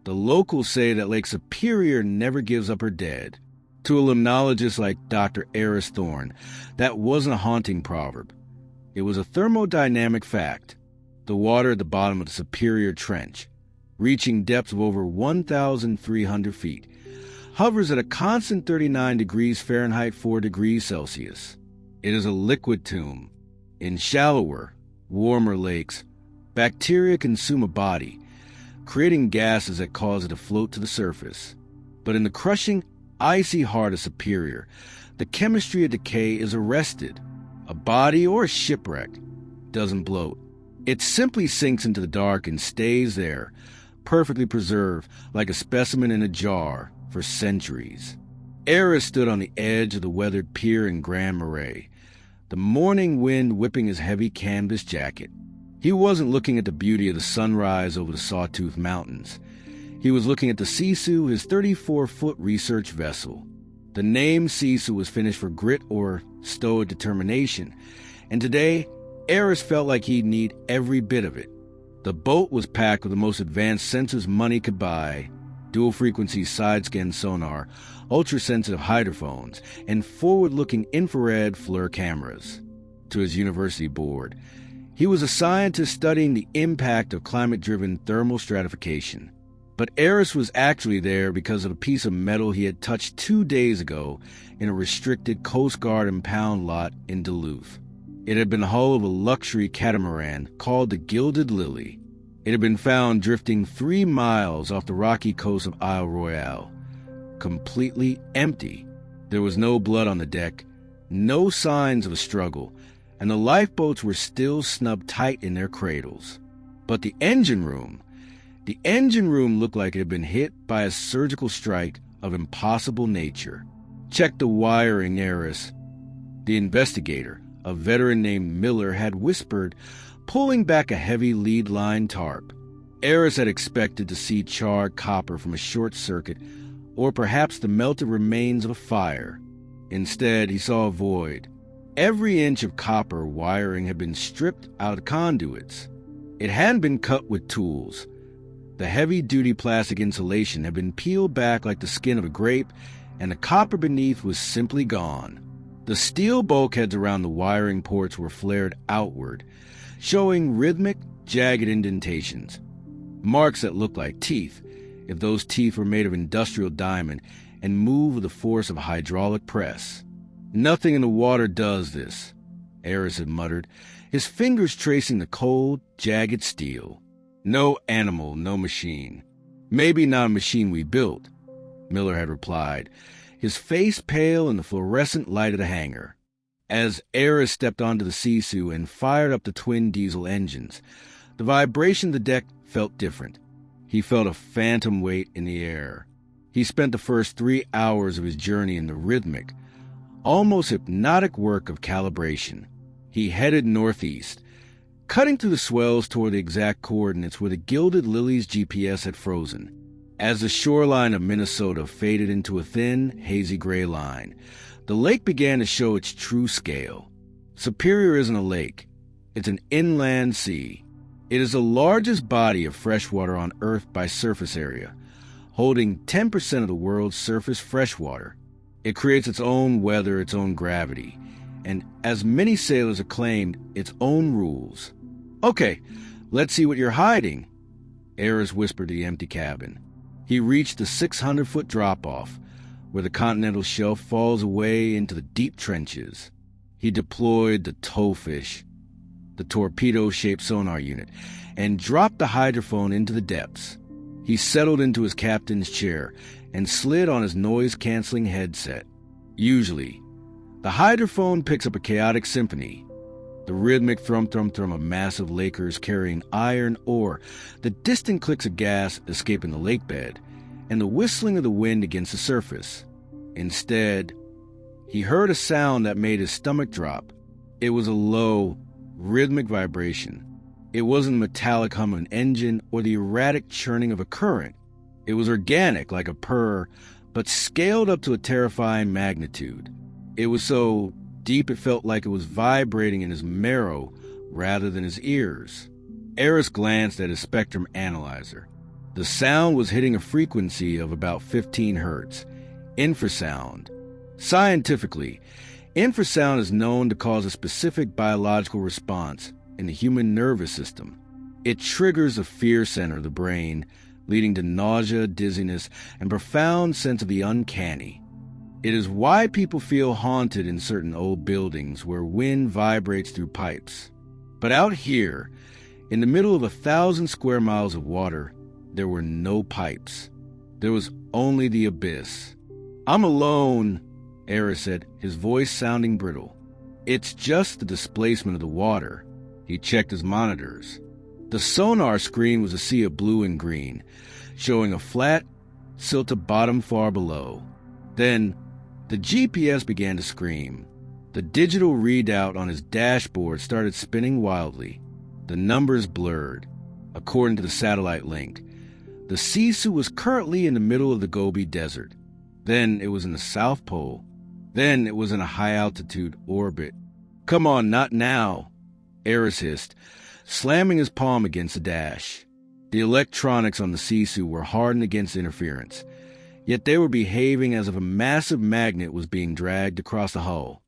The locals say that Lake Superior never gives up her dead. To a limnologist like Dr. Aris Thorne, that wasn't a haunting proverb. It was a thermodynamic fact. The water at the bottom of the Superior Trench, reaching depths of over 1,300 feet, hovers at a constant 39 degrees Fahrenheit, 4 degrees Celsius. It is a liquid tomb. In shallower, warmer lakes, bacteria consume a body, creating gases that cause it to float to the surface. But in the crushing, icy heart of Superior, the chemistry of decay is arrested. A body or a shipwreck doesn't bloat. It simply sinks into the dark and stays there, perfectly preserved like a specimen in a jar for centuries. Aris stood on the edge of the weathered pier in Grand Marais, the morning wind whipping his heavy canvas jacket. He wasn't looking at the beauty of the sunrise over the Sawtooth Mountains. He was looking at the Sisu, his 34-foot research vessel. The name Sisu was finished for grit or stoic determination, and today, Aris felt like he'd need every bit of it. The boat was packed with the most advanced sensors money could buy: dual-frequency side-scan sonar, ultra-sensitive hydrophones, and forward-looking infrared FLIR cameras. To his university board, he was a scientist studying the impact of climate-driven thermal stratification. But Aris was actually there because of a piece of metal he had touched 2 days ago in a restricted Coast Guard impound lot in Duluth. It had been the hull of a luxury catamaran called the Gilded Lily. It had been found drifting 3 miles off the rocky coast of Isle Royale, completely empty. There was no blood on the deck, no signs of a struggle, and the lifeboats were still snubbed tight in their cradles. But the engine room looked like it had been hit by a surgical strike of impossible nature. Check the wiring, Aris. The investigator, a veteran named Miller, had whispered, pulling back a heavy lead-line tarp. Aris had expected to see charred copper from a short circuit, or perhaps the melted remains of a fire. Instead, he saw a void. Every inch of copper wiring had been stripped out of the conduits. It hadn't been cut with tools. The heavy-duty plastic insulation had been peeled back like the skin of a grape, and the copper beneath was simply gone. The steel bulkheads around the wiring ports were flared outward, showing rhythmic, jagged indentations, marks that looked like teeth, if those teeth were made of industrial diamond and moved with the force of a hydraulic press. "Nothing in the water does this," Aris had muttered, his fingers tracing the cold, jagged steel. "No animal, no machine. Maybe not a machine we built," Miller had replied, his face pale in the fluorescent light of the hangar. As Aris stepped onto the Sisu and fired up the twin diesel engines, the vibration of the deck felt different. He felt a phantom weight in the air. He spent the first 3 hours of his journey in the rhythmic, almost hypnotic work of calibration. He headed northeast, cutting through the swells toward the exact coordinates where the Gilded Lily's GPS had frozen. As the shoreline of Minnesota faded into a thin, hazy gray line, the lake began to show its true scale. Superior isn't a lake. It's an inland sea. It is the largest body of freshwater on Earth by surface area, holding 10% of the world's surface freshwater. It creates its own weather, its own gravity, and, as many sailors have claimed, its own rules. "Okay, let's see what you're hiding," Aris whispered to the empty cabin. He reached the 600-foot drop-off, where the continental shelf falls away into the deep trenches. He deployed the towfish, the torpedo-shaped sonar unit, and dropped the hydrophone into the depths. He settled into his captain's chair and slid on his noise-canceling headset. Usually, the hydrophone picks up a chaotic symphony, the rhythmic thrum-thrum-thrum of massive lakers carrying iron ore, the distant clicks of gas escaping the lake bed, and the whistling of the wind against the surface. Instead, he heard a sound that made his stomach drop. It was a low, rhythmic vibration. It wasn't the metallic hum of an engine or the erratic churning of a current. It was organic, like a purr, but scaled up to a terrifying magnitude. It was so deep it felt like it was vibrating in his marrow rather than his ears. Aris glanced at his spectrum analyzer. The sound was hitting a frequency of about 15 hertz, infrasound. Scientifically, infrasound is known to cause a specific biological response in the human nervous system. It triggers the fear center of the brain, leading to nausea, dizziness, and profound sense of the uncanny. It is why people feel haunted in certain old buildings where wind vibrates through pipes. But out here, in the middle of 1,000 square miles of water, there were no pipes. There was only the abyss. "I'm alone," Aris said, his voice sounding brittle. "It's just the displacement of the water." He checked his monitors. The sonar screen was a sea of blue and green, showing a flat, silted bottom far below. Then, the GPS began to scream. The digital readout on his dashboard started spinning wildly. The numbers blurred. According to the satellite link, the Sisu was currently in the middle of the Gobi Desert. Then it was in the South Pole. Then it was in a high-altitude orbit. "Come on, not now," Aris hissed, slamming his palm against the dash. The electronics on the Sisu were hardened against interference, yet they were behaving as if a massive magnet was being dragged across the hull.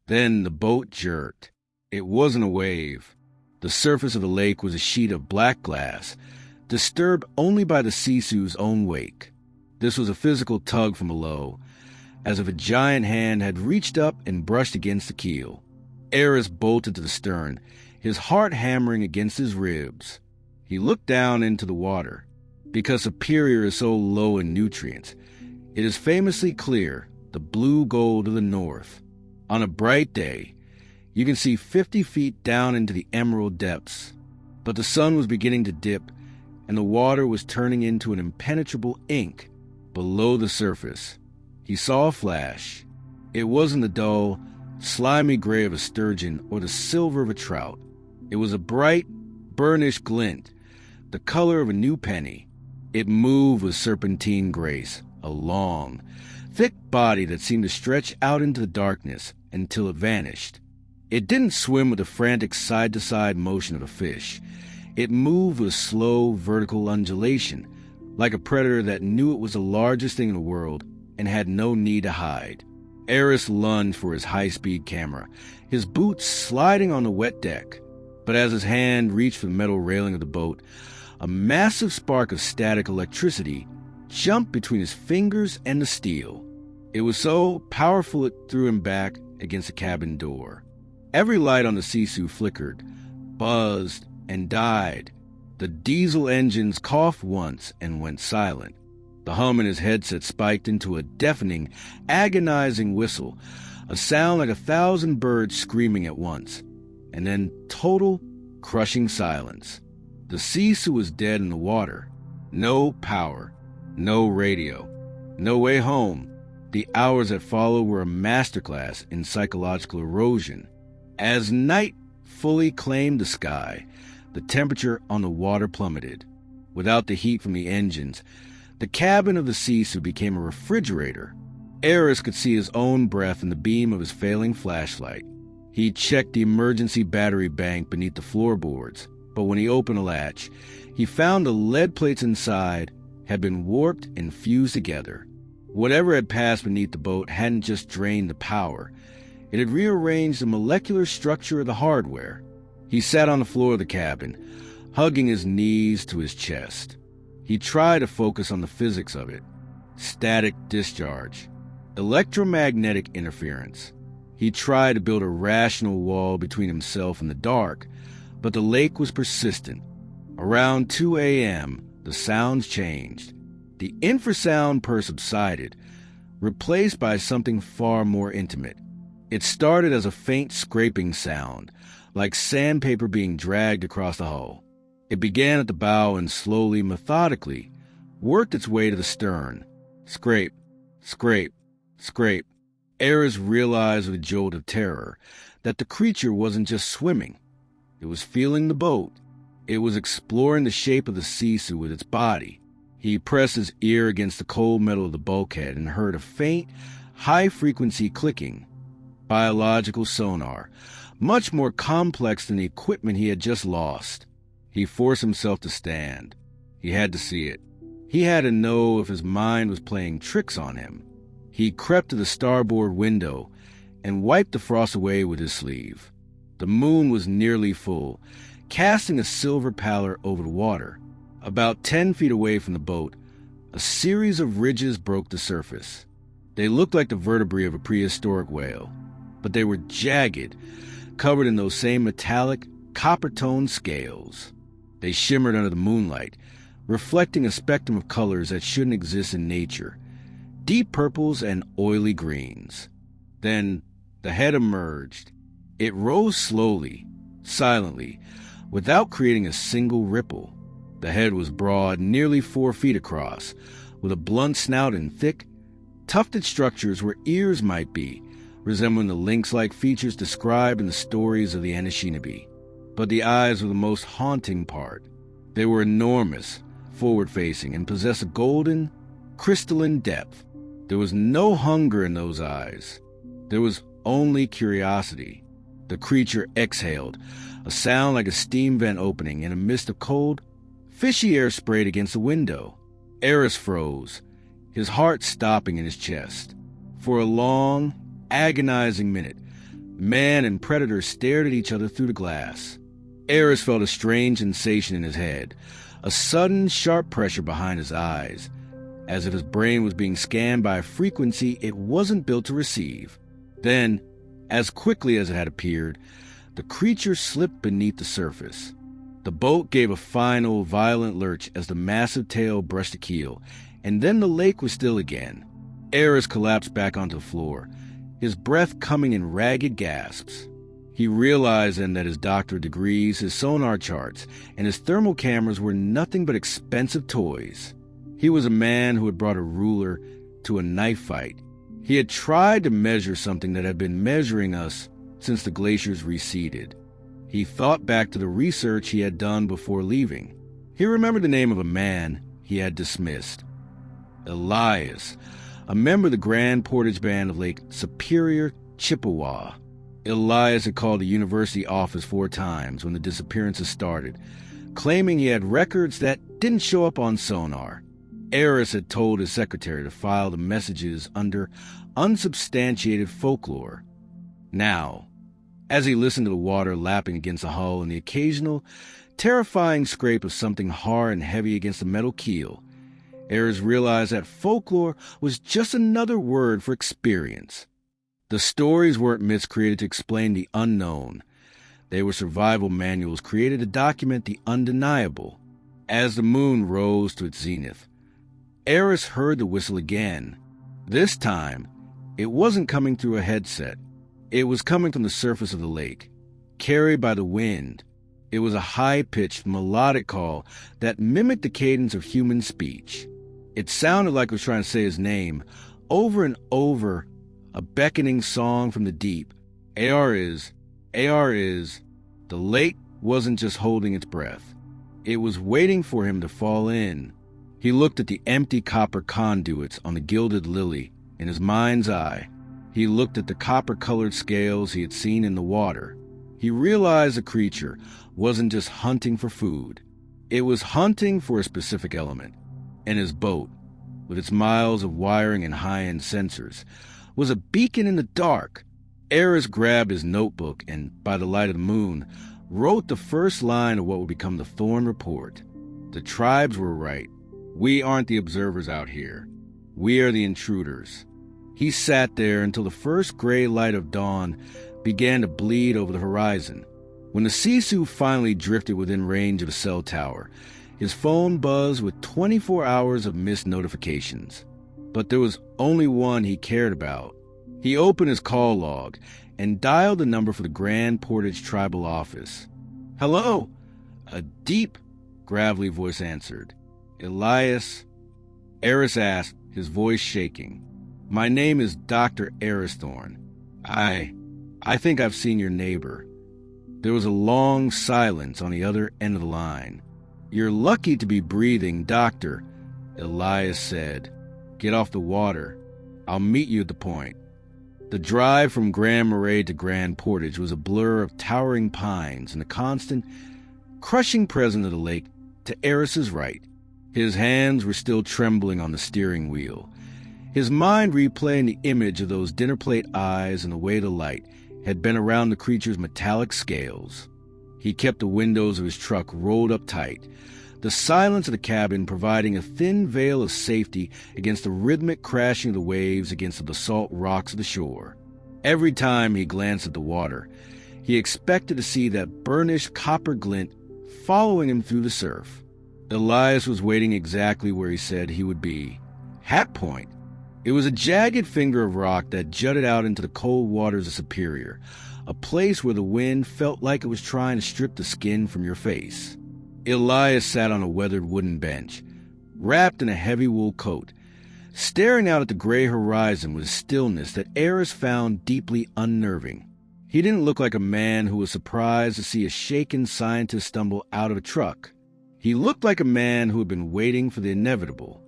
Then the boat jerked. It wasn't a wave. The surface of the lake was a sheet of black glass, disturbed only by the Sisu's own wake. This was a physical tug from below, as if a giant hand had reached up and brushed against the keel. Aris bolted to the stern, his heart hammering against his ribs. He looked down into the water. Because Superior is so low in nutrients, it is famously clear, the blue gold of the north. On a bright day, you can see 50 feet down into the emerald depths. But the sun was beginning to dip, and the water was turning into an impenetrable ink below the surface. He saw a flash. It wasn't the dull, slimy gray of a sturgeon or the silver of a trout. It was a bright, burnished glint, the color of a new penny. It moved with serpentine grace, a long, thick body that seemed to stretch out into the darkness until it vanished. It didn't swim with the frantic side-to-side motion of a fish. It moved with a slow, vertical undulation, like a predator that knew it was the largest thing in the world and had no need to hide. Aris lunged for his high-speed camera, his boots sliding on the wet deck. But as his hand reached for the metal railing of the boat, a massive spark of static electricity jumped between his fingers and the steel. It was so powerful it threw him back against the cabin door. Every light on the Sisu flickered, buzzed, and died. The diesel engines coughed once and went silent. The hum in his headset spiked into a deafening, agonizing whistle, a sound like 1,000 birds screaming at once, and then total, crushing silence. The Sisu was dead in the water. No power, no radio, no way home. The hours that followed were a masterclass in psychological erosion. As night fully claimed the sky, the temperature on the water plummeted. Without the heat from the engines, the cabin of the Sisu became a refrigerator. Aris could see his own breath in the beam of his failing flashlight. He checked the emergency battery bank beneath the floorboards, but when he opened the latch, he found the lead plates inside had been warped and fused together. Whatever had passed beneath the boat hadn't just drained the power. It had rearranged the molecular structure of the hardware. He sat on the floor of the cabin, hugging his knees to his chest. He tried to focus on the physics of it. Static discharge. Electromagnetic interference. He tried to build a rational wall between himself and the dark, but the lake was persistent. Around 2 a.m., the sounds changed. The infrasound purr subsided, replaced by something far more intimate. It started as a faint scraping sound, like sandpaper being dragged across the hull. It began at the bow and slowly, methodically, worked its way to the stern. Scrape, scrape, scrape. Aris realized with a jolt of terror that the creature wasn't just swimming. It was feeling the boat. It was exploring the shape of the Sisu with its body. He pressed his ear against the cold metal of the bulkhead and heard a faint, high-frequency clicking. Biological sonar, much more complex than the equipment he had just lost. He forced himself to stand. He had to see it. He had to know if his mind was playing tricks on him. He crept to the starboard window and wiped the frost away with his sleeve. The moon was nearly full, casting a silver pallor over the water. About 10 feet away from the boat, a series of ridges broke the surface. They looked like the vertebrae of a prehistoric whale, but they were jagged, covered in those same metallic, copper-toned scales. They shimmered under the moonlight, reflecting a spectrum of colors that shouldn't exist in nature, deep purples and oily greens. Then the head emerged. It rose slowly, silently, without creating a single ripple. The head was broad, nearly 4 feet across, with a blunt snout and thick, tufted structures where ears might be, resembling the lynx-like features described in the stories of the Anishinaabe. But the eyes were the most haunting part. They were enormous, forward-facing, and possessed a golden, crystalline depth. There was no hunger in those eyes. There was only curiosity. The creature exhaled, a sound like a steam vent opening in a mist of cold, fishy air sprayed against the window. Aris froze, his heart stopping in his chest. For a long, agonizing minute, man and predator stared at each other through the glass. Aris felt a strange sensation in his head, a sudden, sharp pressure behind his eyes, as if his brain was being scanned by a frequency it wasn't built to receive. Then, as quickly as it had appeared, the creature slipped beneath the surface. The boat gave a final, violent lurch as the massive tail brushed the keel, and then the lake was still again. Aris collapsed back onto the floor, his breath coming in ragged gasps. He realized then that his doctorate degrees, his sonar charts, and his thermal cameras were nothing but expensive toys. He was a man who had brought a ruler to a knife fight. He had tried to measure something that had been measuring us since the glaciers receded. He thought back to the research he had done before leaving. He remembered the name of a man he had dismissed. Elias, a member of the Grand Portage Band of Lake Superior, Chippewa. Elias had called the university office 4 times when the disappearances started, claiming he had records that didn't show up on sonar. Aris had told his secretary to file the messages under unsubstantiated folklore. Now, as he listened to the water lapping against the hull and the occasional, terrifying scrape of something hard and heavy against the metal keel, Aris realized that folklore was just another word for experience. The stories weren't myths created to explain the unknown. They were survival manuals created to document the undeniable. As the moon rose to its zenith, Aris heard the whistle again. This time, it wasn't coming through a headset. It was coming from the surface of the lake, carried by the wind. It was a high-pitched, melodic call that mimicked the cadence of human speech. It sounded like it was trying to say his name, over and over, a beckoning song from the deep. Aris, Aris. The lake wasn't just holding its breath. It was waiting for him to fall in. He looked at the empty copper conduits on the gilded lily in his mind's eye. He looked at the copper-colored scales he had seen in the water. He realized the creature wasn't just hunting for food. It was hunting for a specific element. And his boat, with its miles of wiring and high-end sensors, was a beacon in the dark. Aris grabbed his notebook and, by the light of the moon, wrote the first line of what would become the Thorne Report. The tribes were right. We aren't the observers out here. We are the intruders. He sat there until the first gray light of dawn began to bleed over the horizon. When the Sisu finally drifted within range of a cell tower, his phone buzzed with 24 hours of missed notifications. But there was only one he cared about. He opened his call log and dialed the number for the Grand Portage Tribal Office. "Hello?" A deep, gravelly voice answered. "Elias?" Aris asked, his voice shaking. "My name is Dr. Aris Thorne. I think I've seen your neighbor." There was a long silence on the other end of the line. "You're lucky to be breathing, Doctor," Elias said. "Get off the water. I'll meet you at the point." The drive from Grand Marais to Grand Portage was a blur of towering pines and the constant, crushing presence of the lake to Aris's right. His hands were still trembling on the steering wheel, his mind replaying the image of those dinner plate eyes and the way the light had been around the creature's metallic scales. He kept the windows of his truck rolled up tight, the silence of the cabin providing a thin veil of safety against the rhythmic crashing of the waves against the basalt rocks of the shore. Every time he glanced at the water, he expected to see that burnished copper glint following him through the surf. Elias was waiting exactly where he said he would be. Hat Point. It was a jagged finger of rock that jutted out into the cold waters of Superior, a place where the wind felt like it was trying to strip the skin from your face. Elias sat on a weathered wooden bench, wrapped in a heavy wool coat, staring out at the gray horizon with a stillness that Aris found deeply unnerving. He didn't look like a man who was surprised to see a shaken scientist stumble out of a truck. He looked like a man who had been waiting for the inevitable.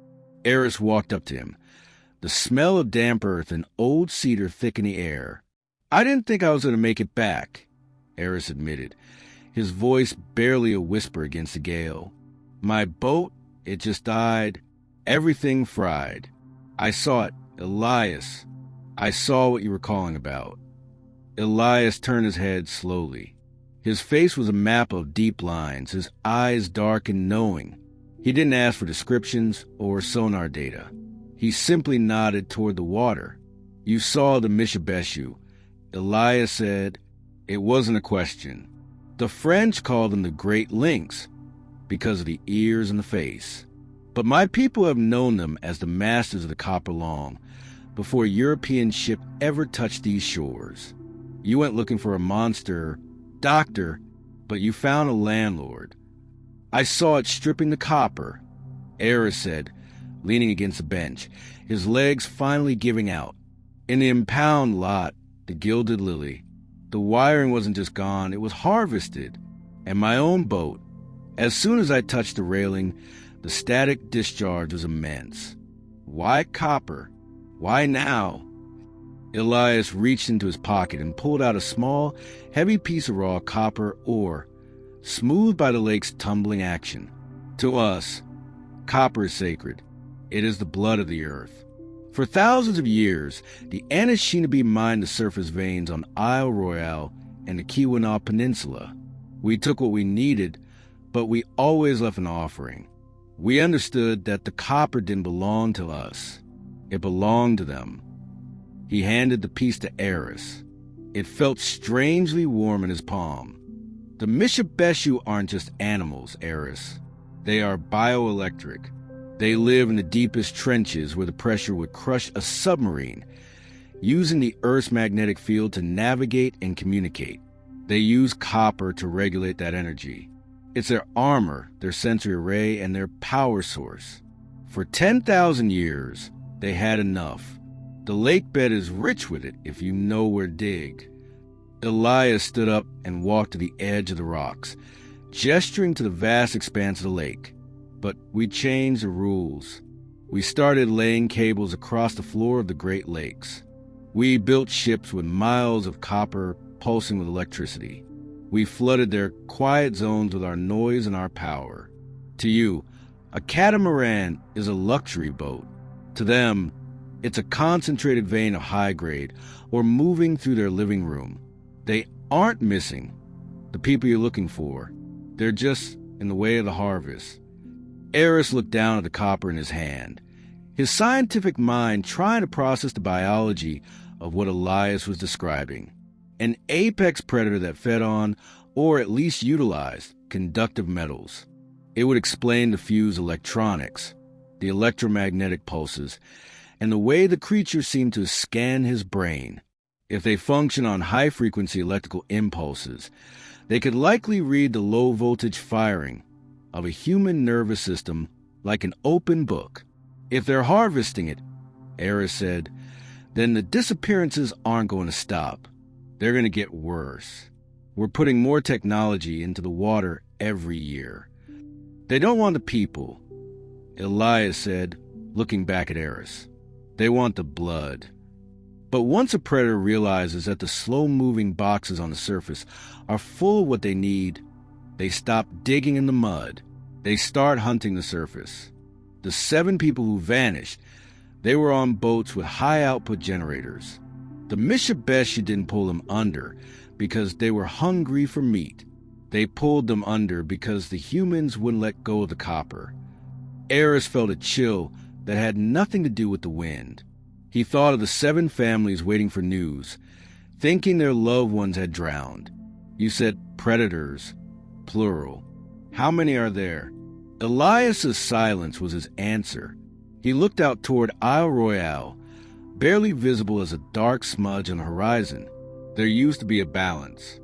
Aris walked up to him, the smell of damp earth and old cedar thick in the air. "I didn't think I was going to make it back," Aris admitted, his voice barely a whisper against the gale. "My boat, it just died. Everything fried. I saw it, Elias. I saw what you were calling about." Elias turned his head slowly. His face was a map of deep lines, his eyes dark and knowing. He didn't ask for descriptions or sonar data. He simply nodded toward the water. "You saw the Mishabeshu," Elias said. It wasn't a question. The French called them the Great Lynx because of the ears and the face. But my people have known them as the masters of the copper long before a European ship ever touched these shores. You went looking for a monster doctor, but you found a landlord. I saw it stripping the copper," Aris said, leaning against a bench, his legs finally giving out. "In the impound lot, the Gilded Lily, the wiring wasn't just gone, it was harvested. And my own boat, as soon as I touched the railing, the static discharge was immense. Why copper? Why now?" Elias reached into his pocket and pulled out a small, heavy piece of raw copper ore, smoothed by the lake's tumbling action. "To us, copper is sacred. It is the blood of the earth. For thousands of years, the Anishinaabe mined the surface veins on Isle Royale and the Keweenaw Peninsula. We took what we needed, but we always left an offering. We understood that the copper didn't belong to us. It belonged to them." He handed the piece to Aris. It felt strangely warm in his palm. "The Mishabeshu aren't just animals, Aris. They are bioelectric. They live in the deepest trenches where the pressure would crush a submarine, using the Earth's magnetic field to navigate and communicate. They use copper to regulate that energy. It's their armor, their sensory array, and their power source. For 10,000 years, they had enough. The lake bed is rich with it if you know where to dig." Elias stood up and walked to the edge of the rocks, gesturing to the vast expanse of the lake. "But we changed the rules. We started laying cables across the floor of the Great Lakes. We built ships with miles of copper pulsing with electricity. We flooded their quiet zones with our noise and our power. To you, a catamaran is a luxury boat. To them, it's a concentrated vein of high grade or moving through their living room. They aren't missing the people you're looking for. They're just in the way of the harvest." Aris looked down at the copper in his hand, his scientific mind trying to process the biology of what Elias was describing. An apex predator that fed on, or at least utilized, conductive metals. It would explain the fused electronics, the electromagnetic pulses, and the way the creature seemed to scan his brain. If they function on high-frequency electrical impulses, they could likely read the low-voltage firing of a human nervous system like an open book. If they're harvesting it, Aris said, then the disappearances aren't going to stop. They're going to get worse. We're putting more technology into the water every year. They don't want the people, Elias said, looking back at Aris. They want the blood. But once a predator realizes that the slow-moving boxes on the surface are full of what they need, they stop digging in the mud. They start hunting the surface. The 7 people who vanished, they were on boats with high-output generators. The Mitsubishi didn't pull them under because they were hungry for meat. They pulled them under because the humans wouldn't let go of the copper. Aris felt a chill that had nothing to do with the wind. He thought of the 7 families waiting for news, thinking their loved ones had drowned. You said predators, plural. How many are there? Elias's silence was his answer. He looked out toward Isle Royale, barely visible as a dark smudge on the horizon. There used to be a balance.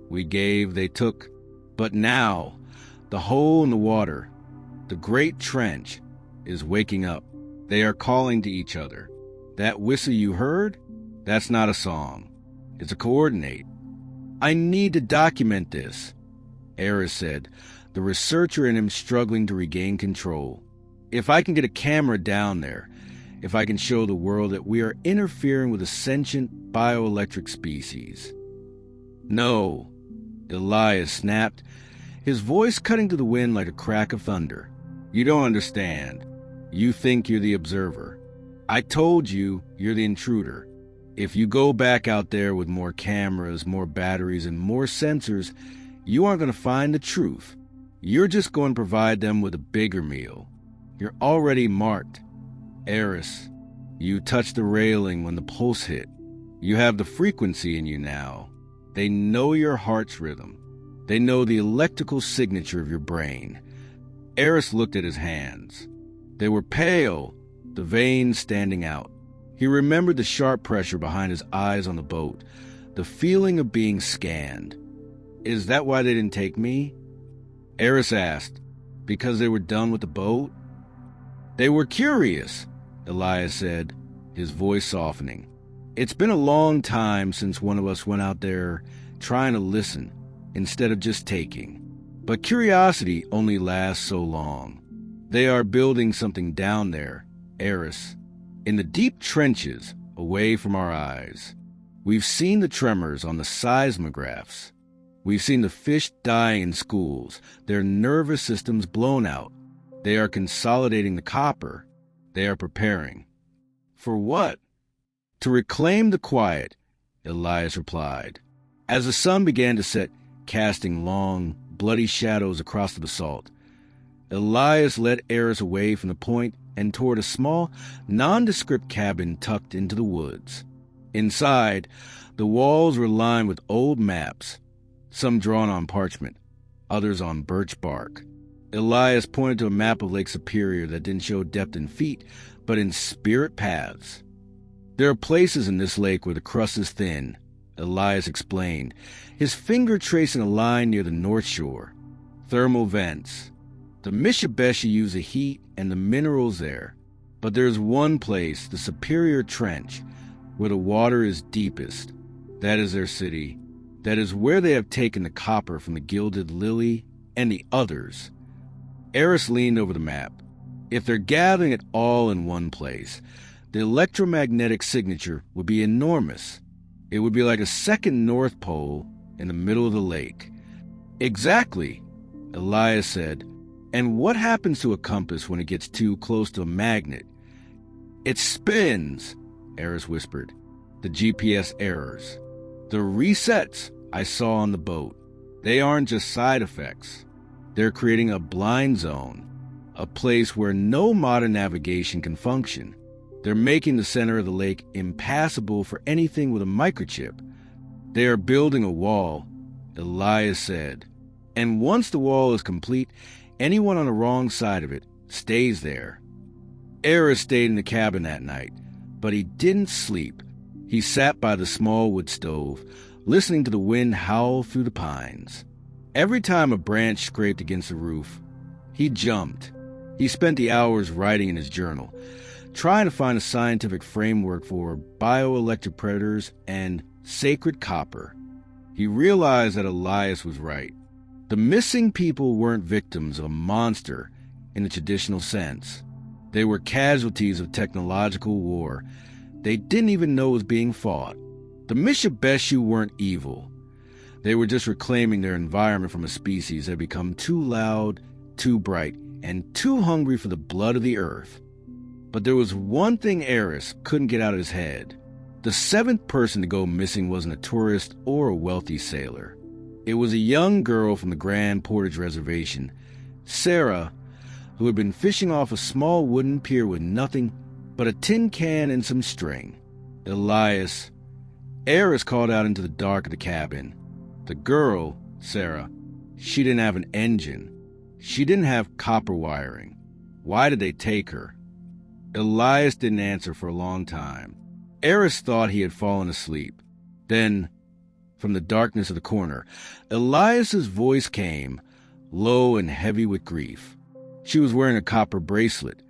We gave, they took. But now, the hole in the water, the great trench, is waking up. They are calling to each other. That whistle you heard? That's not a song. It's a coordinate. I need to document this, Aris said, the researcher in him struggling to regain control. If I can get a camera down there, if I can show the world that we are interfering with a sentient bioelectric species. No, Elias snapped, his voice cutting to the wind like a crack of thunder. You don't understand. You think you're the observer. I told you you're the intruder. If you go back out there with more cameras, more batteries, and more sensors, you aren't going to find the truth. You're just going to provide them with a bigger meal. You're already marked. Aris, you touched the railing when the pulse hit. You have the frequency in you now. They know your heart's rhythm. They know the electrical signature of your brain. Aris looked at his hands. They were pale, the veins standing out. He remembered the sharp pressure behind his eyes on the boat, the feeling of being scanned. Is that why they didn't take me? Aris asked. Because they were done with the boat? They were curious, Elias said, his voice softening. It's been a long time since one of us went out there trying to listen instead of just taking. But curiosity only lasts so long. They are building something down there, Aris, in the deep trenches away from our eyes. We've seen the tremors on the seismographs. We've seen the fish dying in schools, their nervous systems blown out. They are consolidating the copper. They are preparing. For what? To reclaim the quiet, Elias replied. As the sun began to set, casting long, bloody shadows across the basalt, Elias led Aris away from the point and toward a small, nondescript cabin tucked into the woods. Inside, the walls were lined with old maps, some drawn on parchment, others on birch bark. Elias pointed to a map of Lake Superior that didn't show depth in feet, but in spirit paths. There are places in this lake where the crust is thin, Elias explained, his finger tracing a line near the north shore. Thermal vents. The Mitsubishi use the heat and the minerals there, but there's one place, the Superior Trench, where the water is deepest. That is their city. That is where they have taken the copper from the Gilded Lily and the others. Aris leaned over the map. If they're gathering it all in one place, the electromagnetic signature would be enormous. It would be like a second North Pole in the middle of the lake. Exactly, Elias said. And what happens to a compass when it gets too close to a magnet? It spins, Aris whispered. The GPS errors. The resets I saw on the boat. They aren't just side effects. They're creating a blind zone, a place where no modern navigation can function. They're making the center of the lake impassable for anything with a microchip. They are building a wall, Elias said. And once the wall is complete, anyone on the wrong side of it stays there. Aris stayed in the cabin that night, but he didn't sleep. He sat by the small wood stove, listening to the wind howl through the pines. Every time a branch scraped against the roof, he jumped. He spent the hours writing in his journal, trying to find a scientific framework for bioelectric predators and sacred copper. He realized that Elias was right. The missing people weren't victims of a monster in the traditional sense. They were casualties of technological war. They didn't even know it was being fought. The Mitsubishi weren't evil. They were just reclaiming their environment from a species that had become too loud, too bright, and too hungry for the blood of the earth. But there was one thing Aris couldn't get out of his head. The seventh person to go missing wasn't a tourist or a wealthy sailor. It was a young girl from the Grand Portage Reservation, Sarah, who had been fishing off a small wooden pier with nothing but a tin can and some string. Elias. Aris called out into the dark of the cabin. The girl, Sarah, she didn't have an engine. She didn't have copper wiring. Why did they take her? Elias didn't answer for a long time. Aris thought he had fallen asleep. Then, from the darkness of the corner, Elias's voice came, low and heavy with grief. She was wearing a copper bracelet.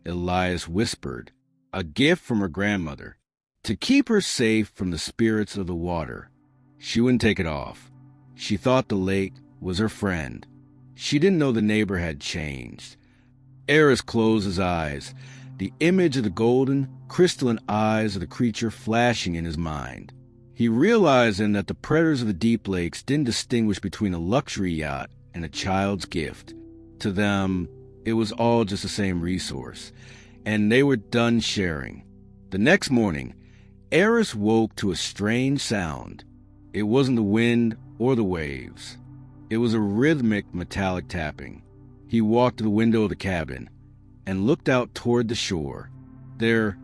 Elias whispered, a gift from her grandmother, to keep her safe from the spirits of the water. She wouldn't take it off. She thought the lake was her friend. She didn't know the neighbor had changed. Aris closed his eyes, the image of the golden, crystalline eyes of the creature flashing in his mind. He realized then that the predators of the deep lakes didn't distinguish between a luxury yacht and a child's gift. To them, it was all just the same resource, and they were done sharing. The next morning, Aris woke to a strange sound. It wasn't the wind or the waves. It was a rhythmic metallic tapping. He walked to the window of the cabin and looked out toward the shore. There,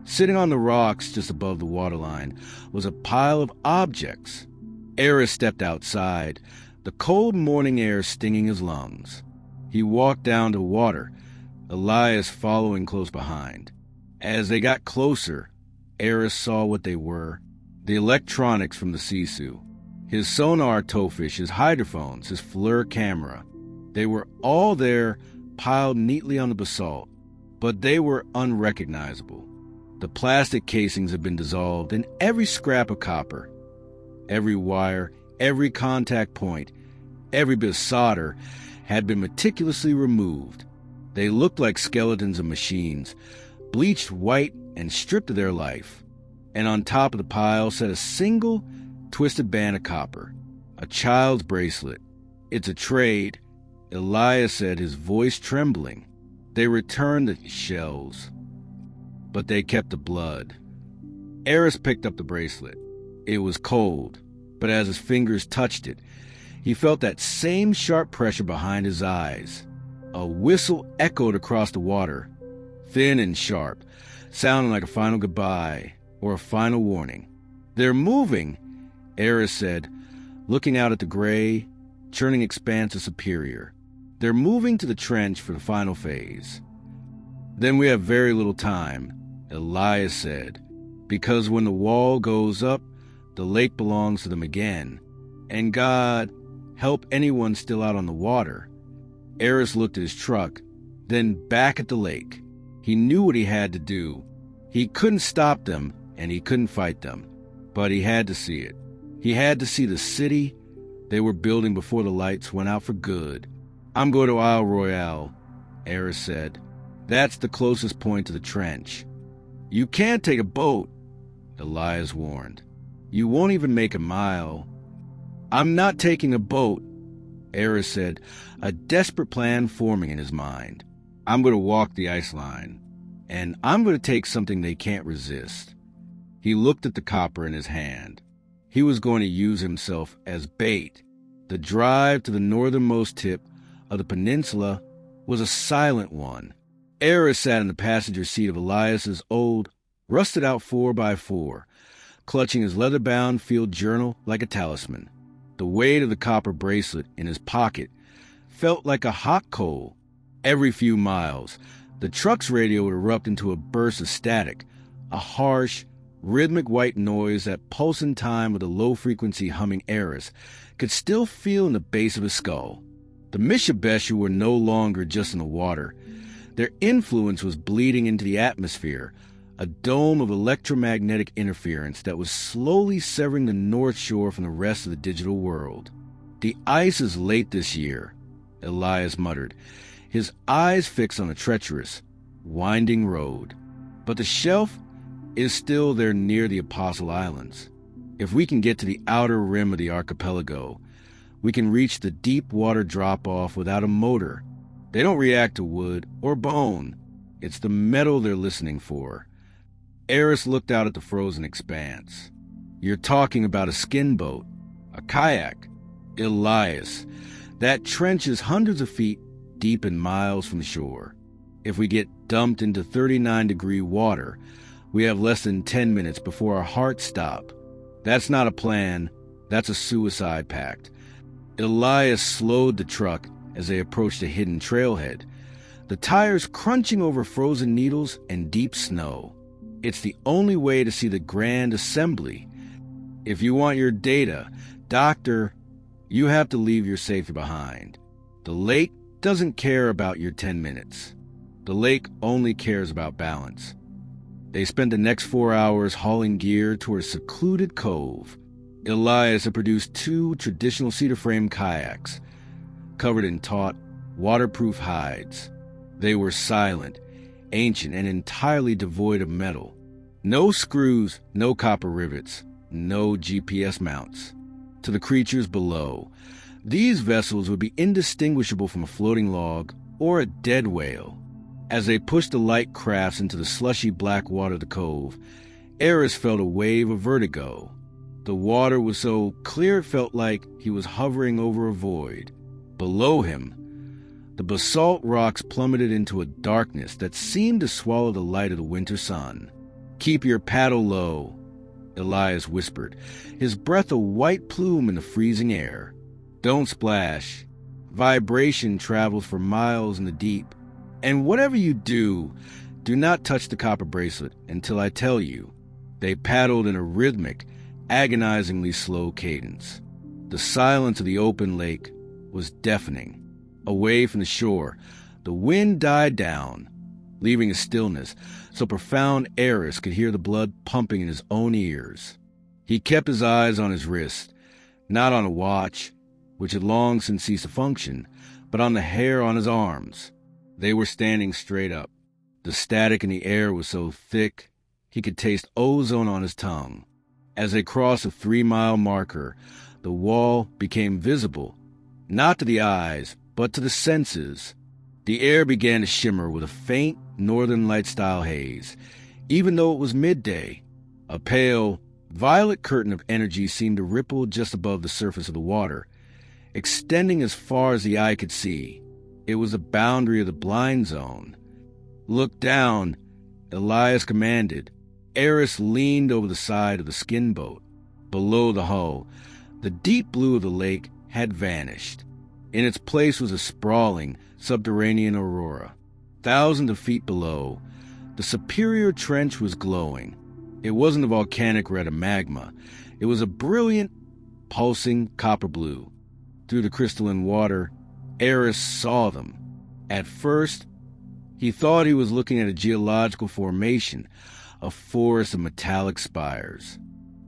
sitting on the rocks just above the waterline, was a pile of objects. Aris stepped outside, the cold morning air stinging his lungs. He walked down to water, Elias following close behind. As they got closer, Aris saw what they were: the electronics from the Sisu, his sonar towfish, his hydrophones, his FLIR camera. They were all there, piled neatly on the basalt, but they were unrecognizable. The plastic casings had been dissolved, and every scrap of copper, every wire, every contact point, every bit of solder had been meticulously removed. They looked like skeletons of machines, bleached white and stripped of their life. And on top of the pile sat a single twisted band of copper, a child's bracelet. It's a trade, Elias said, his voice trembling. They returned the shells, but they kept the blood. Aris picked up the bracelet. It was cold, but as his fingers touched it, he felt that same sharp pressure behind his eyes. A whistle echoed across the water, thin and sharp, sounding like a final goodbye or a final warning. They're moving, Aris said, looking out at the gray, churning expanse of Superior. They're moving to the trench for the final phase. Then we have very little time, Elias said, because when the wall goes up, the lake belongs to them again. And God help anyone still out on the water. Aris looked at his truck, then back at the lake. He knew what he had to do. He couldn't stop them, and he couldn't fight them, but he had to see it. He had to see the city they were building before the lights went out for good. I'm going to Isle Royale, Aris said. That's the closest point to the trench. You can't take a boat, Elias warned. You won't even make a mile. I'm not taking a boat, Aris said, a desperate plan forming in his mind. I'm going to walk the ice line, and I'm going to take something they can't resist. He looked at the copper in his hand. He was going to use himself as bait. The drive to the northernmost tip of the peninsula was a silent one. Aris sat in the passenger seat of Elias's old, rusted-out 4x4, clutching his leather-bound field journal like a talisman. The weight of the copper bracelet in his pocket felt like a hot coal. Every few miles, the truck's radio would erupt into a burst of static, a harsh, rhythmic white noise that pulsed in time with the low-frequency humming Aris could still feel in the base of his skull. The Mishabeshu were no longer just in the water. Their influence was bleeding into the atmosphere, a dome of electromagnetic interference that was slowly severing the North Shore from the rest of the digital world. The ice is late this year, Elias muttered, his eyes fixed on the treacherous, winding road. But the shelf is still there near the Apostle Islands. If we can get to the outer rim of the archipelago, we can reach the deep water drop-off without a motor. They don't react to wood or bone. It's the metal they're listening for. Aris looked out at the frozen expanse. You're talking about a skin boat, a kayak. Elias, that trench is hundreds of feet deep and miles from the shore. If we get dumped into 39-degree water, we have less than 10 minutes before our hearts stop. That's not a plan. That's a suicide pact. Elias slowed the truck as they approached a hidden trailhead, the tires crunching over frozen needles and deep snow. It's the only way to see the grand assembly. If you want your data, Doctor, you have to leave your safety behind. The lake doesn't care about your 10 minutes. The lake only cares about balance. They spent the next 4 hours hauling gear to a secluded cove. Elias had produced 2 traditional cedar frame kayaks, covered in taut, waterproof hides. They were silent, ancient, and entirely devoid of metal. No screws, no copper rivets, no GPS mounts. To the creatures below, these vessels would be indistinguishable from a floating log or a dead whale. As they pushed the light crafts into the slushy black water of the cove, Aris felt a wave of vertigo. The water was so clear it felt like he was hovering over a void. Below him, the basalt rocks plummeted into a darkness that seemed to swallow the light of the winter sun. "Keep your paddle low," Elias whispered, his breath a white plume in the freezing air. "Don't splash. Vibration travels for miles in the deep. And whatever you do, do not touch the copper bracelet until I tell you." They paddled in a rhythmic, agonizingly slow cadence. The silence of the open lake was deafening. Away from the shore, the wind died down, leaving a stillness so profound Aris could hear the blood pumping in his own ears. He kept his eyes on his wrist, not on a watch, which had long since ceased to function, but on the hair on his arms. They were standing straight up. The static in the air was so thick he could taste ozone on his tongue. As they crossed a 3-mile marker, the wall became visible, not to the eyes, but to the senses. The air began to shimmer with a faint northern light-style haze, even though it was midday. A pale, violet curtain of energy seemed to ripple just above the surface of the water, extending as far as the eye could see. It was the boundary of the blind zone. "Look down," Elias commanded. Aris leaned over the side of the skin boat. Below the hull, the deep blue of the lake had vanished. In its place was a sprawling, subterranean aurora. Thousands of feet below, the Superior Trench was glowing. It wasn't a volcanic red of magma. It was a brilliant, pulsing copper blue. Through the crystalline water, Aris saw them. At first, he thought he was looking at a geological formation, a forest of metallic spires.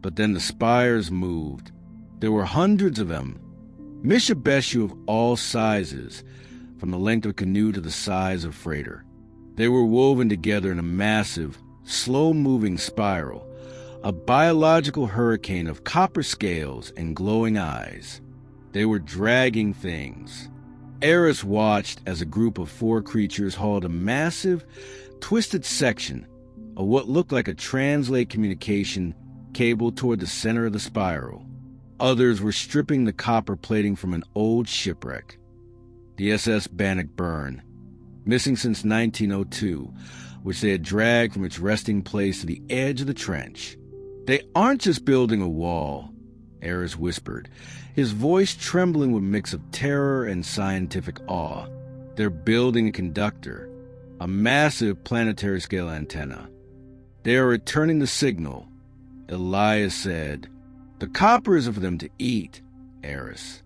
But then the spires moved. There were hundreds of them, mishabeshu of all sizes, from the length of a canoe to the size of a freighter. They were woven together in a massive, slow-moving spiral, a biological hurricane of copper scales and glowing eyes. They were dragging things. Aris watched as a group of 4 creatures hauled a massive, twisted section of what looked like a translate communication cable toward the center of the spiral. Others were stripping the copper plating from an old shipwreck, the SS Bannockburn, missing since 1902, which they had dragged from its resting place to the edge of the trench. "They aren't just building a wall," Aris whispered, his voice trembling with a mix of terror and scientific awe. "They're building a conductor, a massive planetary-scale antenna. They are returning the signal," Elias said. "The copper isn't for them to eat, Aris.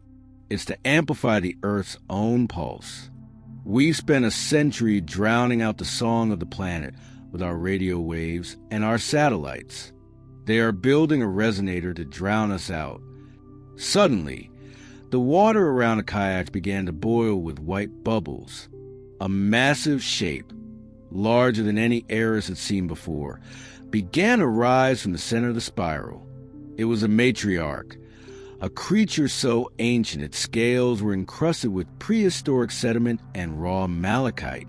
It's to amplify the Earth's own pulse. We've spent a century drowning out the song of the planet with our radio waves and our satellites. They are building a resonator to drown us out." Suddenly, the water around the kayak began to boil with white bubbles. A massive shape, larger than any Aris had seen before, began to rise from the center of the spiral. It was a matriarch, A creature so ancient its scales were encrusted with prehistoric sediment and raw malachite.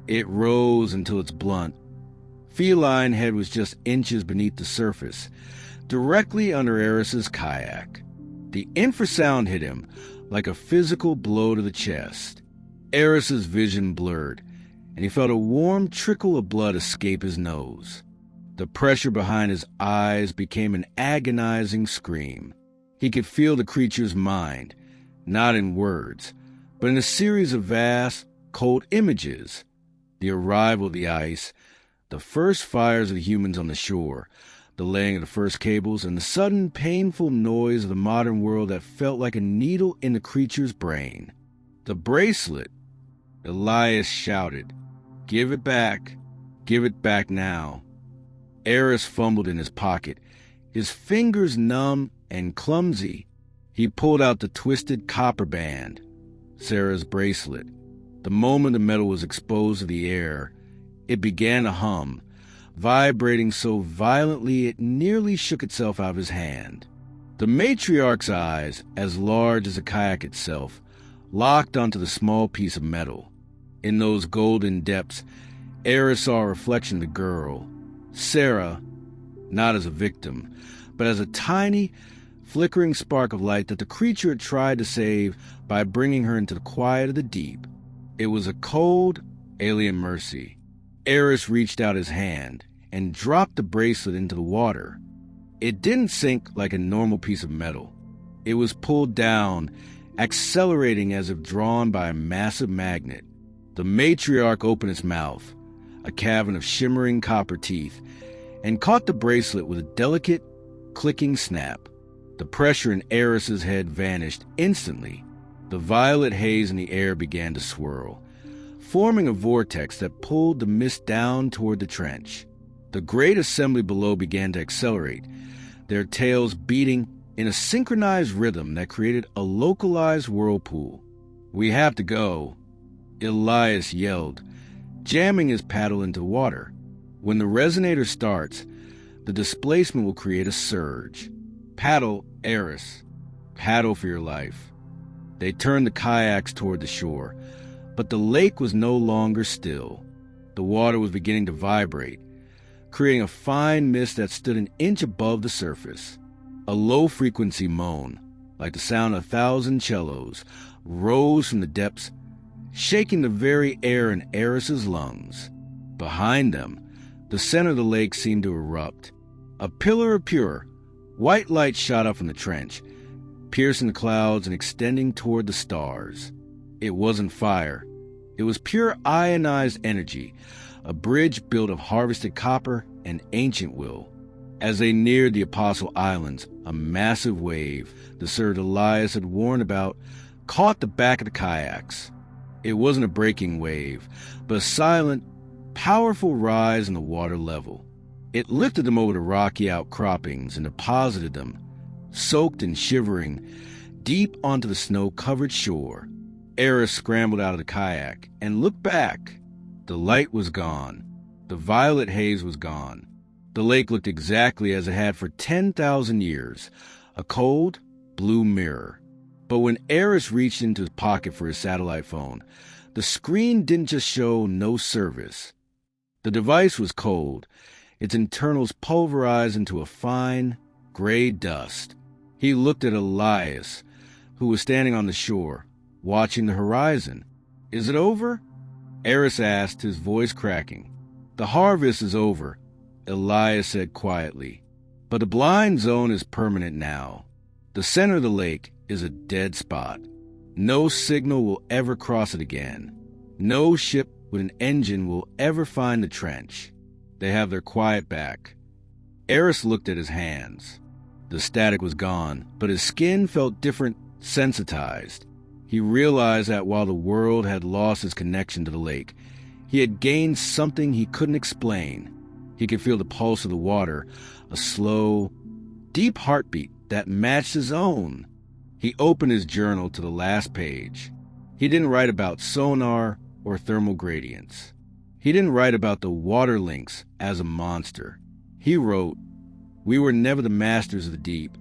It rose until its blunt, feline head was just inches beneath the surface, directly under Aris's kayak. The infrasound hit him like a physical blow to the chest. Aris's vision blurred, and he felt a warm trickle of blood escape his nose. The pressure behind his eyes became an agonizing scream. He could feel the creature's mind, not in words, but in a series of vast, cold images. The arrival of the ice, the first fires of the humans on the shore, the laying of the first cables, and the sudden, painful noise of the modern world that felt like a needle in the creature's brain. The bracelet! Elias shouted. Give it back. Give it back now. Aris fumbled in his pocket, his fingers numb and clumsy. He pulled out the twisted copper band, Sarah's bracelet. The moment the metal was exposed to the air, it began to hum, vibrating so violently it nearly shook itself out of his hand. The matriarch's eyes, as large as the kayak itself, locked onto the small piece of metal. In those golden depths, Aris saw a reflection of the girl, Sarah, not as a victim, but as a tiny, flickering spark of light that the creature had tried to save by bringing her into the quiet of the deep. It was a cold, alien mercy. Aris reached out his hand and dropped the bracelet into the water. It didn't sink like a normal piece of metal. It was pulled down, accelerating as if drawn by a massive magnet. The matriarch opened its mouth, a cavern of shimmering copper teeth, and caught the bracelet with a delicate, clicking snap. The pressure in Aris's head vanished instantly. The violet haze in the air began to swirl, forming a vortex that pulled the mist down toward the trench. The great assembly below began to accelerate, their tails beating in a synchronized rhythm that created a localized whirlpool. We have to go, Elias yelled, jamming his paddle into the water. When the resonator starts, the displacement will create a surge. Paddle, Aris. Paddle for your life. They turned the kayaks toward the shore, but the lake was no longer still. The water was beginning to vibrate, creating a fine mist that stood an inch above the surface. A low-frequency moan, like the sound of 1,000 cellos, rose from the depths, shaking the very air in Aris's lungs. Behind them, the center of the lake seemed to erupt. A pillar of pure, white light shot up from the trench, piercing the clouds and extending toward the stars. It wasn't fire. It was pure ionized energy, a bridge built of harvested copper and ancient will. As they neared the Apostle Islands, a massive wave, the surge Elias had warned about, caught the back of the kayaks. It wasn't a breaking wave, but a silent, powerful rise in the water level. It lifted them over the rocky outcroppings and deposited them, soaked and shivering, deep onto the snow-covered shore. Aris scrambled out of the kayak and looked back. The light was gone. The violet haze was gone. The lake looked exactly as it had for 10,000 years, a cold, blue mirror. But when Aris reached into his pocket for his satellite phone, the screen didn't just show no service. The device was cold, its internals pulverized into a fine, gray dust. He looked at Elias, who was standing on the shore, watching the horizon. "Is it over?" Aris asked, his voice cracking. "The harvest is over," Elias said quietly. "But the blind zone is permanent now. The center of the lake is a dead spot. No signal will ever cross it again. No ship with an engine will ever find the trench. They have their quiet back." Aris looked at his hands. The static was gone, but his skin felt different, sensitized. He realized that while the world had lost its connection to the lake, he had gained something he couldn't explain. He could feel the pulse of the water, a slow, deep heartbeat that matched his own. He opened his journal to the last page. He didn't write about sonar or thermal gradients. He didn't write about the water lynx as a monster. He wrote, "We were never the masters of the deep.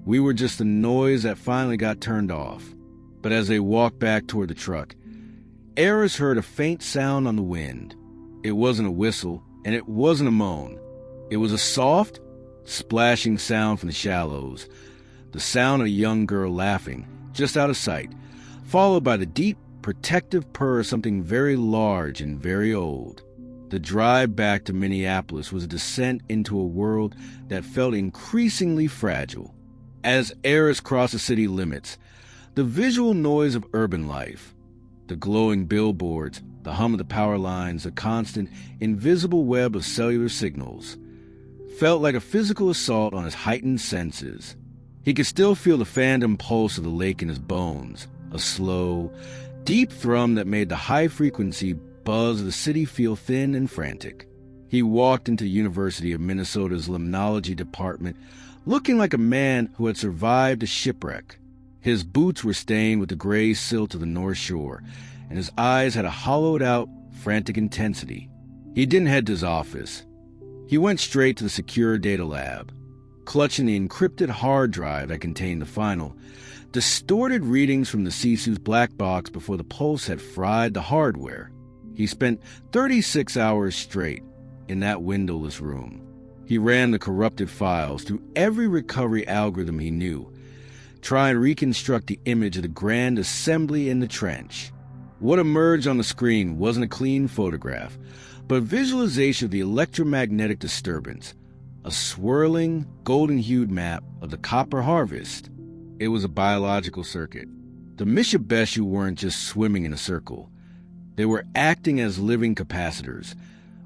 We were just the noise that finally got turned off. But as they walked back toward the truck, Aris heard a faint sound on the wind. It wasn't a whistle, and it wasn't a moan. It was a soft, splashing sound from the shallows, the sound of a young girl laughing, just out of sight, followed by the deep, protective purr of something very large and very old. The drive back to Minneapolis was a descent into a world that felt increasingly fragile. As Aris crossed the city limits, the visual noise of urban life, the glowing billboards, the hum of the power lines, the constant, invisible web of cellular signals, felt like a physical assault on his heightened senses. He could still feel the phantom pulse of the lake in his bones, a slow, deep thrum that made the high-frequency buzz of the city feel thin and frantic. He walked into the University of Minnesota's limnology department looking like a man who had survived a shipwreck. His boots were stained with the gray silt of the North Shore, and his eyes had a hollowed-out, frantic intensity. He didn't head to his office. He went straight to the secure data lab, clutching the encrypted hard drive that contained the final, distorted readings from the Sisu's black box before the pulse had fried the hardware. He spent 36 hours straight in that windowless room. He ran the corrupted files through every recovery algorithm he knew, trying to reconstruct the image of the grand assembly in the trench. What emerged on the screen wasn't a clean photograph, but a visualization of the electromagnetic disturbance, a swirling, golden-hued map of the copper harvest. It was a biological circuit. The Mishabeshu weren't just swimming in a circle. They were acting as living capacitors,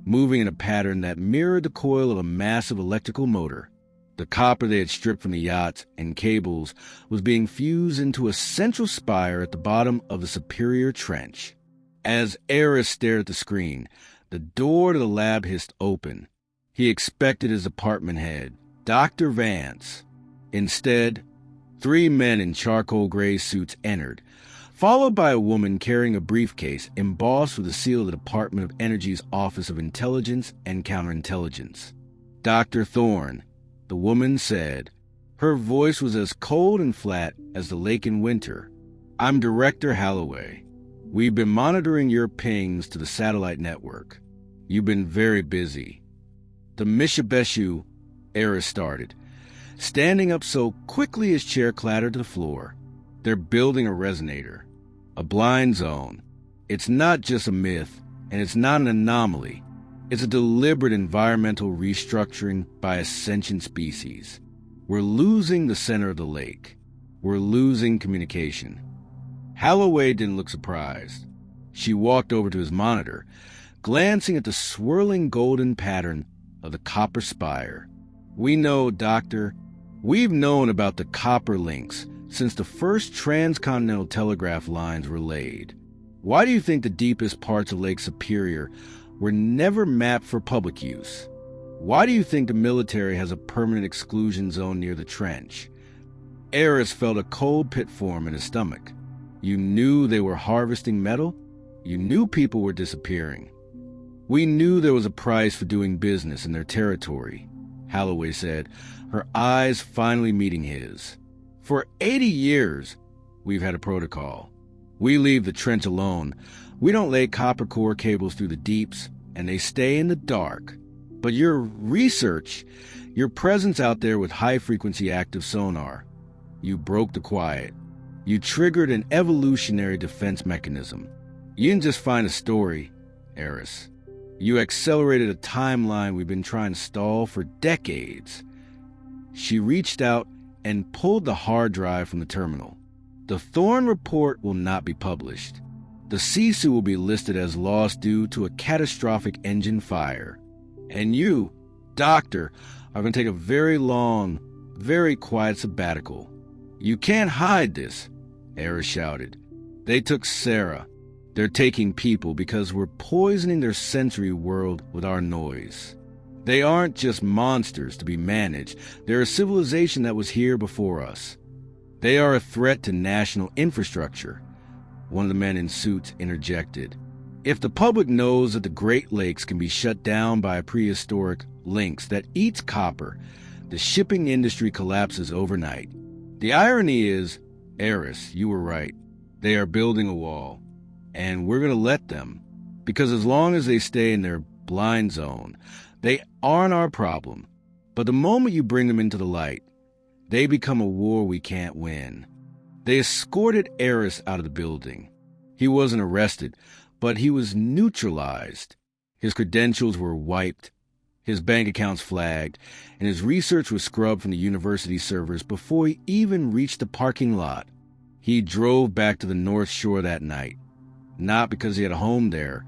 moving in a pattern that mirrored the coil of a massive electrical motor. The copper they had stripped from the yachts and cables was being fused into a central spire at the bottom of the superior trench. As Aris stared at the screen, the door to the lab hissed open. He expected his department head, Dr. Vance. Instead, 3 men in charcoal gray suits entered, followed by a woman carrying a briefcase embossed with the seal of the Department of Energy's Office of Intelligence and Counterintelligence. Dr. Thorne, the woman said. Her voice was as cold and flat as the lake in winter. I'm Director Halloway. We've been monitoring your pings to the satellite network. You've been very busy. The Mishabeshu, Aris started, standing up so quickly his chair clattered to the floor. They're building a resonator, a blind zone. It's not just a myth, and it's not an anomaly. It's a deliberate environmental restructuring by a sentient species. We're losing the center of the lake. We're losing communication. Halloway didn't look surprised. She walked over to his monitor, glancing at the swirling golden pattern of the copper spire. We know, Doctor, we've known about the copper links since the first transcontinental telegraph lines were laid. Why do you think the deepest parts of Lake Superior were never mapped for public use? Why do you think the military has a permanent exclusion zone near the trench? Aris felt a cold pit form in his stomach. You knew they were harvesting metal? You knew people were disappearing. We knew there was a price for doing business in their territory, Halloway said, her eyes finally meeting his. For 80 years, we've had a protocol. We leave the trench alone. We don't lay copper core cables through the deeps, and they stay in the dark. But your research, your presence out there with high-frequency active sonar, you broke the quiet. You triggered an evolutionary defense mechanism. You didn't just find a story, Aris. You accelerated a timeline we've been trying to stall for decades. She reached out and pulled the hard drive from the terminal. The Thorne report will not be published. The Sisu will be listed as lost due to a catastrophic engine fire. And you, Doctor, are going to take a very long, very quiet sabbatical. You can't hide this, Aris shouted. They took Sarah. They're taking people because we're poisoning their sensory world with our noise. They aren't just monsters to be managed. They're a civilization that was here before us. They are a threat to national infrastructure, one of the men in suits interjected. If the public knows that the Great Lakes can be shut down by a prehistoric lynx that eats copper, the shipping industry collapses overnight. The irony is, Aris, you were right. They are building a wall, and we're going to let them, because as long as they stay in their blind zone, they aren't our problem. But the moment you bring them into the light, they become a war we can't win. They escorted Aris out of the building. He wasn't arrested, but he was neutralized. His credentials were wiped, his bank accounts flagged, and his research was scrubbed from the university servers before he even reached the parking lot. He drove back to the North Shore that night, not because he had a home there,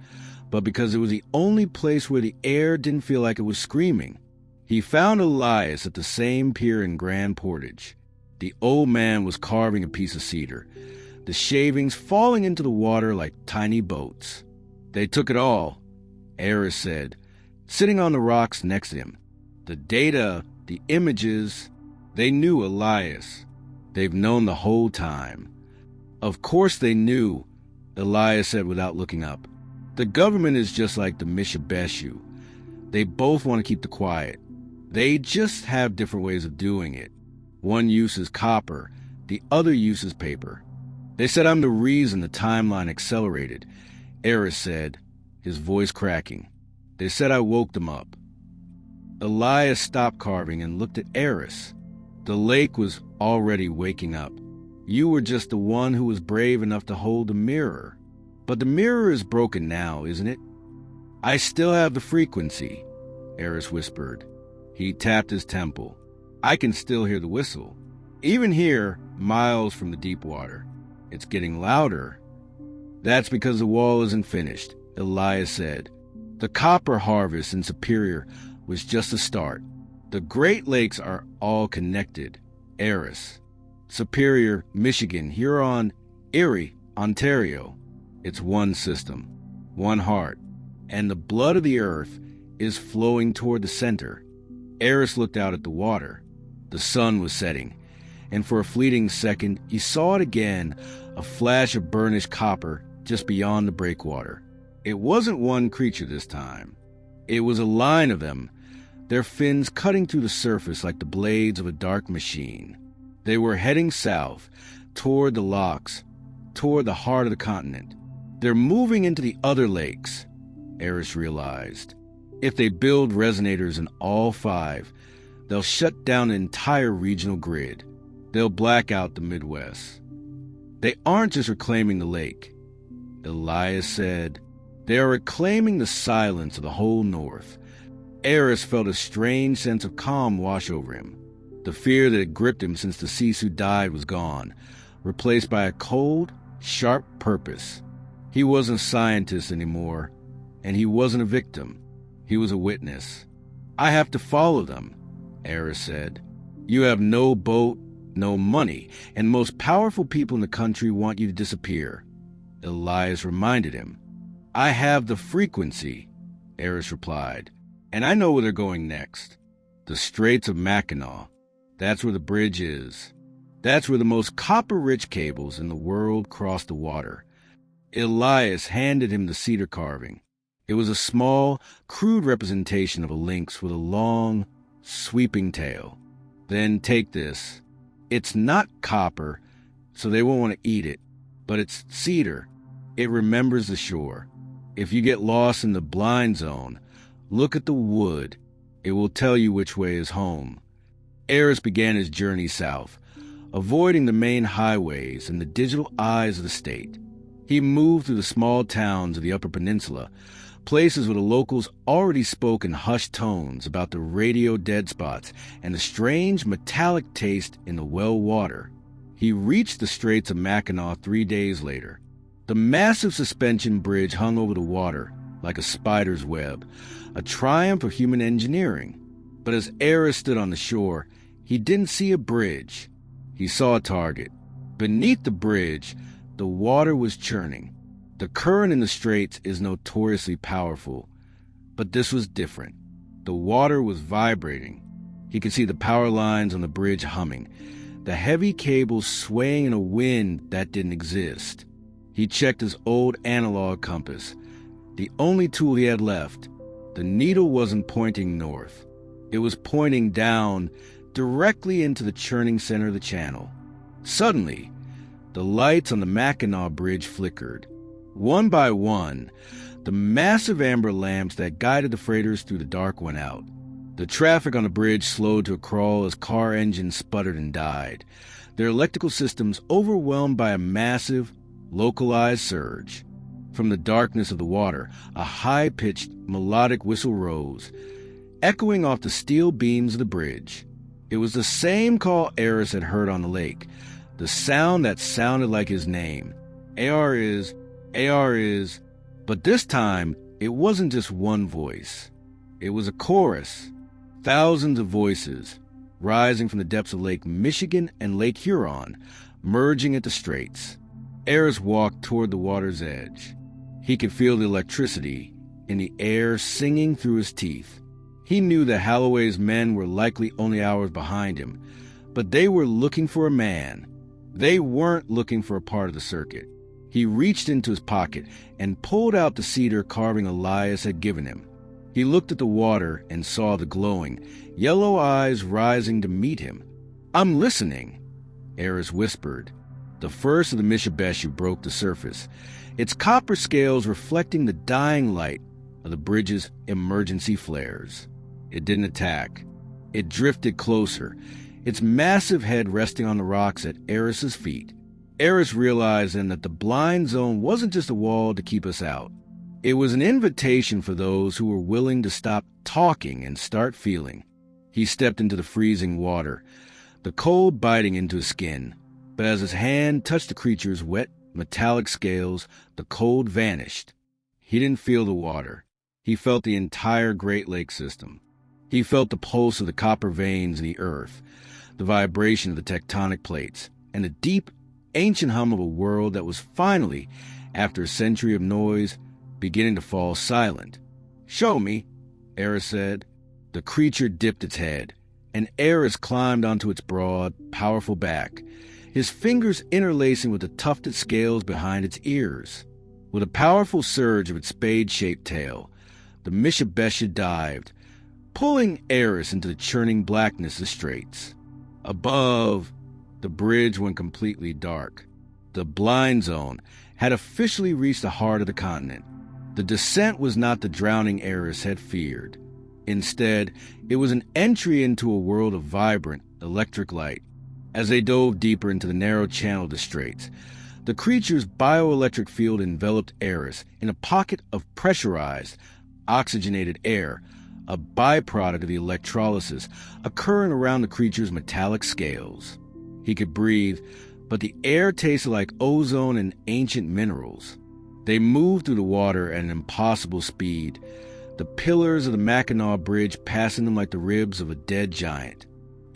but because it was the only place where the air didn't feel like it was screaming. He found Elias at the same pier in Grand Portage. The old man was carving a piece of cedar, the shavings falling into the water like tiny boats. They took it all, Aris said, sitting on the rocks next to him. The data, the images, they knew Elias. They've known the whole time. Of course they knew, Elias said without looking up. The government is just like the Mishabeshu. They both want to keep the quiet. They just have different ways of doing it. One uses copper, the other uses paper. They said I'm the reason the timeline accelerated, Aris said, his voice cracking. They said I woke them up. Elias stopped carving and looked at Aris. The lake was already waking up. You were just the one who was brave enough to hold the mirror. But the mirror is broken now, isn't it? I still have the frequency, Aris whispered. He tapped his temple. I can still hear the whistle. Even here, miles from the deep water. It's getting louder. That's because the wall isn't finished, Elias said. The copper harvest in Superior was just a start. The Great Lakes are all connected. Aris, Superior, Michigan, Huron, Erie, Ontario. It's one system, one heart, and the blood of the earth is flowing toward the center. Aris looked out at the water. The sun was setting, and for a fleeting second he saw it again, a flash of burnished copper just beyond the breakwater. It wasn't one creature this time. It was a line of them, their fins cutting through the surface like the blades of a dark machine. They were heading south, toward the locks, toward the heart of the continent. They're moving into the other lakes, Aris realized. If they build resonators in all 5, they'll shut down the entire regional grid. They'll black out the Midwest. They aren't just reclaiming the lake, Elias said. They are reclaiming the silence of the whole North. Aris felt a strange sense of calm wash over him. The fear that had gripped him since the Sisu died was gone, replaced by a cold, sharp purpose. He wasn't a scientist anymore, and he wasn't a victim. He was a witness. I have to follow them, Aris said. You have no boat, no money, and most powerful people in the country want you to disappear. Elias reminded him. I have the frequency, Aris replied, and I know where they're going next. The Straits of Mackinac. That's where the bridge is. That's where the most copper-rich cables in the world cross the water. Elias handed him the cedar carving. It was a small, crude representation of a lynx with a long, sweeping tail. Then take this. It's not copper, so they won't want to eat it, but it's cedar. It remembers the shore. If you get lost in the blind zone, look at the wood. It will tell you which way is home. Aris began his journey south, avoiding the main highways and the digital eyes of the state. He moved through the small towns of the Upper Peninsula, places where the locals already spoke in hushed tones about the radio dead spots and the strange metallic taste in the well water. He reached the Straits of Mackinac 3 days later. The massive suspension bridge hung over the water like a spider's web, a triumph of human engineering. But as Aris stood on the shore, he didn't see a bridge. He saw a target. Beneath the bridge, the water was churning. The current in the straits is notoriously powerful, but this was different. The water was vibrating. He could see the power lines on the bridge humming, the heavy cables swaying in a wind that didn't exist. He checked his old analog compass, the only tool he had left. The needle wasn't pointing north. It was pointing down, directly into the churning center of the channel. Suddenly, the lights on the Mackinac Bridge flickered. One by one, the massive amber lamps that guided the freighters through the dark went out. The traffic on the bridge slowed to a crawl as car engines sputtered and died, their electrical systems overwhelmed by a massive, localized surge. From the darkness of the water, a high-pitched, melodic whistle rose, echoing off the steel beams of the bridge. It was the same call Aris had heard on the lake, the sound that sounded like his name. Aris, Aris. But this time, it wasn't just one voice. It was a chorus. Thousands of voices, rising from the depths of Lake Michigan and Lake Huron, merging at the straits. Aris walked toward the water's edge. He could feel the electricity in the air singing through his teeth. He knew that Holloway's men were likely only hours behind him, but they were looking for a man. They weren't looking for a part of the circuit. He reached into his pocket and pulled out the cedar carving Elias had given him. He looked at the water and saw the glowing, yellow eyes rising to meet him. "I'm listening," Aris whispered. The first of the Mishabeshu broke the surface, its copper scales reflecting the dying light of the bridge's emergency flares. It didn't attack. It drifted closer, its massive head resting on the rocks at Aris's feet. Aris realized then that the blind zone wasn't just a wall to keep us out. It was an invitation for those who were willing to stop talking and start feeling. He stepped into the freezing water, the cold biting into his skin. But as his hand touched the creature's wet, metallic scales, the cold vanished. He didn't feel the water. He felt the entire Great Lake system. He felt the pulse of the copper veins in the earth, the vibration of the tectonic plates, and the deep, ancient hum of a world that was finally, after a century of noise, beginning to fall silent. "Show me," Aris said. The creature dipped its head, and Aris climbed onto its broad, powerful back, his fingers interlacing with the tufted scales behind its ears. With a powerful surge of its spade-shaped tail, the Mishabesha dived, pulling Aris into the churning blackness of the straits. Above, the bridge went completely dark. The blind zone had officially reached the heart of the continent. The descent was not the drowning Aris had feared. Instead, it was an entry into a world of vibrant, electric light. As they dove deeper into the narrow channel of the straits, the creature's bioelectric field enveloped Aris in a pocket of pressurized, oxygenated air, a byproduct of the electrolysis occurring around the creature's metallic scales. He could breathe, but the air tasted like ozone and ancient minerals. They moved through the water at an impossible speed, the pillars of the Mackinac Bridge passing them like the ribs of a dead giant.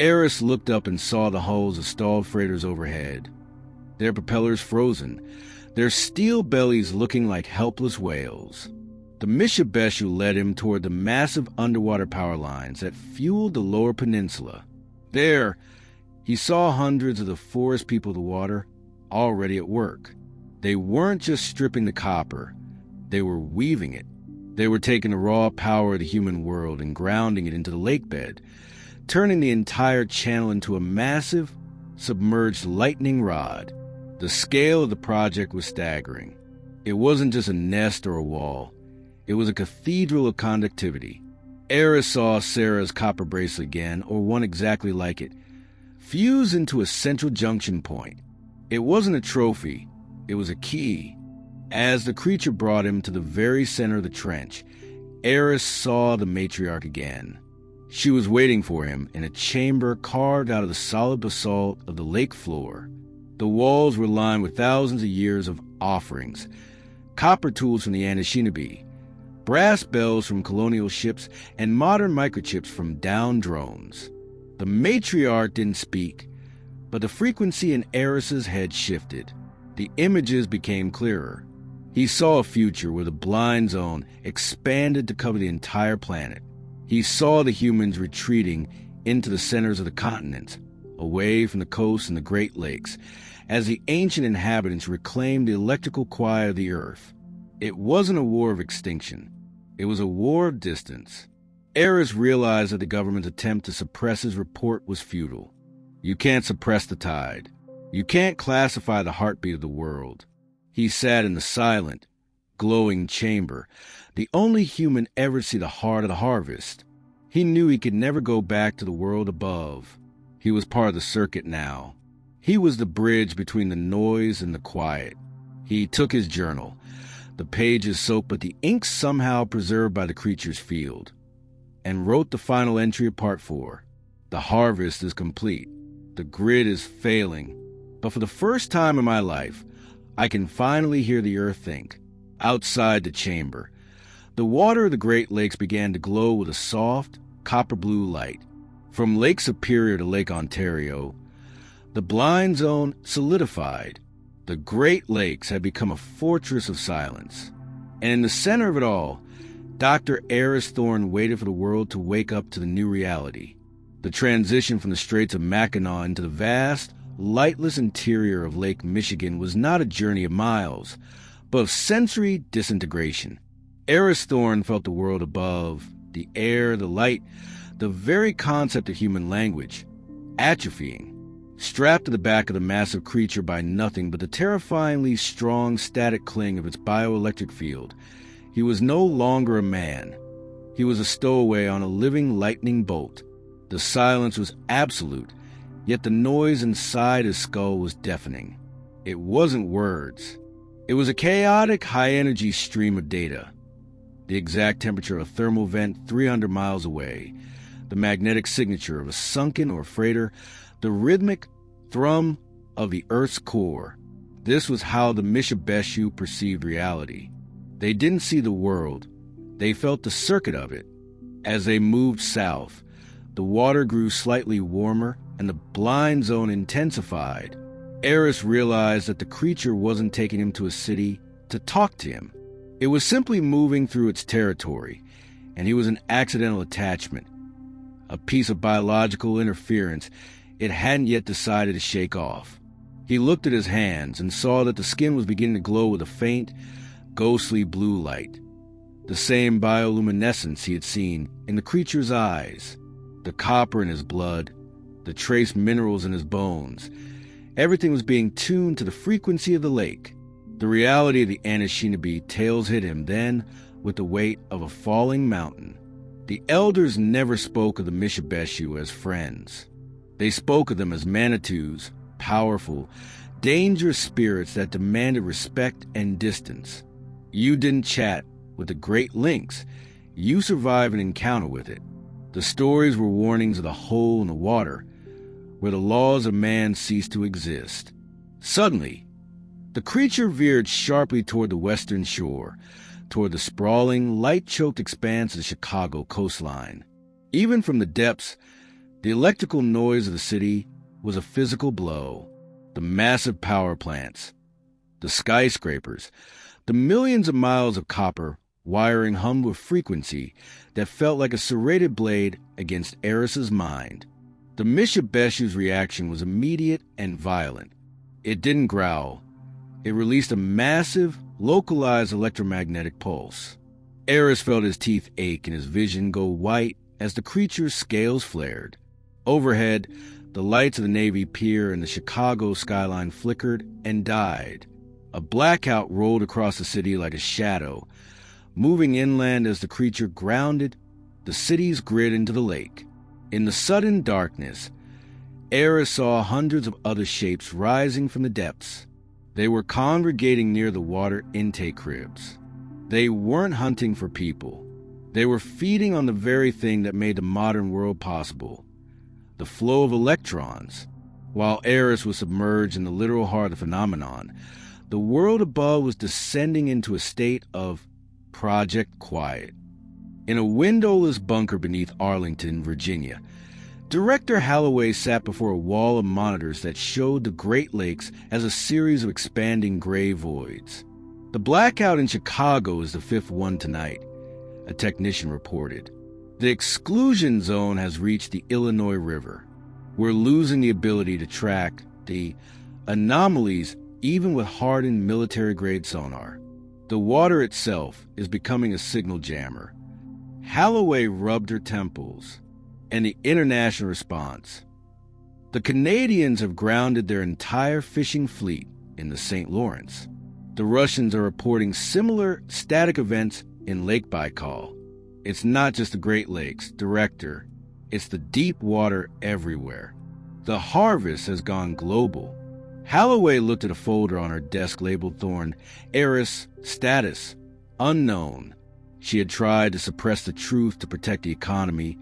Aris looked up and saw the hulls of stalled freighters overhead, their propellers frozen, their steel bellies looking like helpless whales. The Mishabeshu led him toward the massive underwater power lines that fueled the lower peninsula. There, he saw hundreds of the forest people of the water already at work. They weren't just stripping the copper, they were weaving it. They were taking the raw power of the human world and grounding it into the lake bed, turning the entire channel into a massive, submerged lightning rod. The scale of the project was staggering. It wasn't just a nest or a wall. It was a cathedral of conductivity. Aris saw Sarah's copper bracelet again, or one exactly like it, fused into a central junction point. It wasn't a trophy. It was a key. As the creature brought him to the very center of the trench, Aris saw the matriarch again. She was waiting for him in a chamber carved out of the solid basalt of the lake floor. The walls were lined with thousands of years of offerings, copper tools from the Anishinaabe, brass bells from colonial ships, and modern microchips from downed drones. The matriarch didn't speak, but the frequency in Aris's head shifted. The images became clearer. He saw a future where the blind zone expanded to cover the entire planet. He saw the humans retreating into the centers of the continents, away from the coasts and the Great Lakes, as the ancient inhabitants reclaimed the electrical quiet of the earth. It wasn't a war of extinction. It was a war of distance. Aris realized that the government's attempt to suppress his report was futile. You can't suppress the tide. You can't classify the heartbeat of the world. He sat in the silent, glowing chamber, the only human ever to see the heart of the harvest. He knew he could never go back to the world above. He was part of the circuit now. He was the bridge between the noise and the quiet. He took his journal, the pages soaked but the ink somehow preserved by the creature's field, and wrote the final entry of Part 4. The harvest is complete. The grid is failing. But for the first time in my life, I can finally hear the earth think. Outside the chamber, the water of the Great Lakes began to glow with a soft, copper-blue light. From Lake Superior to Lake Ontario, the blind zone solidified. The Great Lakes had become a fortress of silence. And in the center of it all, Dr. Aris Thorne waited for the world to wake up to the new reality. The transition from the Straits of Mackinac into the vast, lightless interior of Lake Michigan was not a journey of miles, but of sensory disintegration. Aris Thorne felt the world above, the air, the light, the very concept of human language, atrophying. Strapped to the back of the massive creature by nothing but the terrifyingly strong static cling of its bioelectric field, he was no longer a man. He was a stowaway on a living lightning bolt. The silence was absolute, yet the noise inside his skull was deafening. It wasn't words. It was a chaotic, high-energy stream of data. The exact temperature of a thermal vent 300 miles away, the magnetic signature of a sunken or freighter, the rhythmic thrum of the Earth's core. This was how the Mishabeshu perceived reality. They didn't see the world. They felt the circuit of it. As they moved south, the water grew slightly warmer and the blind zone intensified. Aris realized that the creature wasn't taking him to a city to talk to him. It was simply moving through its territory, and he was an accidental attachment, a piece of biological interference it hadn't yet decided to shake off. He looked at his hands and saw that the skin was beginning to glow with a faint, ghostly blue light, the same bioluminescence he had seen in the creature's eyes, the copper in his blood, the trace minerals in his bones. Everything was being tuned to the frequency of the lake. The reality of the Anishinaabe tales hit him then with the weight of a falling mountain. The elders never spoke of the Mishabeshu as friends. They spoke of them as Manitous, powerful, dangerous spirits that demanded respect and distance. You didn't chat with the Great Lynx. You survived an encounter with it. The stories were warnings of the hole in the water, where the laws of man ceased to exist. Suddenly, the creature veered sharply toward the western shore, toward the sprawling, light-choked expanse of the Chicago coastline. Even from the depths, the electrical noise of the city was a physical blow. The massive power plants, the skyscrapers, the millions of miles of copper wiring hummed with frequency that felt like a serrated blade against Aris's mind. The Mishabeshu's reaction was immediate and violent. It didn't growl. It released a massive, localized electromagnetic pulse. Aris felt his teeth ache and his vision go white as the creature's scales flared. Overhead, the lights of the Navy Pier and the Chicago skyline flickered and died. A blackout rolled across the city like a shadow, moving inland as the creature grounded the city's grid into the lake. In the sudden darkness, Aris saw hundreds of other shapes rising from the depths. They were congregating near the water intake cribs. They weren't hunting for people. They were feeding on the very thing that made the modern world possible, the flow of electrons. While Aris was submerged in the literal heart of the phenomenon, the world above was descending into a state of Project Quiet. In a windowless bunker beneath Arlington, Virginia, Director Holloway sat before a wall of monitors that showed the Great Lakes as a series of expanding gray voids. The blackout in Chicago is the fifth one tonight, a technician reported. The exclusion zone has reached the Illinois River. We're losing the ability to track the anomalies even with hardened military-grade sonar. The water itself is becoming a signal jammer. Holloway rubbed her temples, and the international response. The Canadians have grounded their entire fishing fleet in the St. Lawrence. The Russians are reporting similar static events in Lake Baikal. It's not just the Great Lakes, Director. It's the deep water everywhere. The harvest has gone global. Holloway looked at a folder on her desk labeled Thorne, Aris, status, unknown. She had tried to suppress the truth to protect the economy,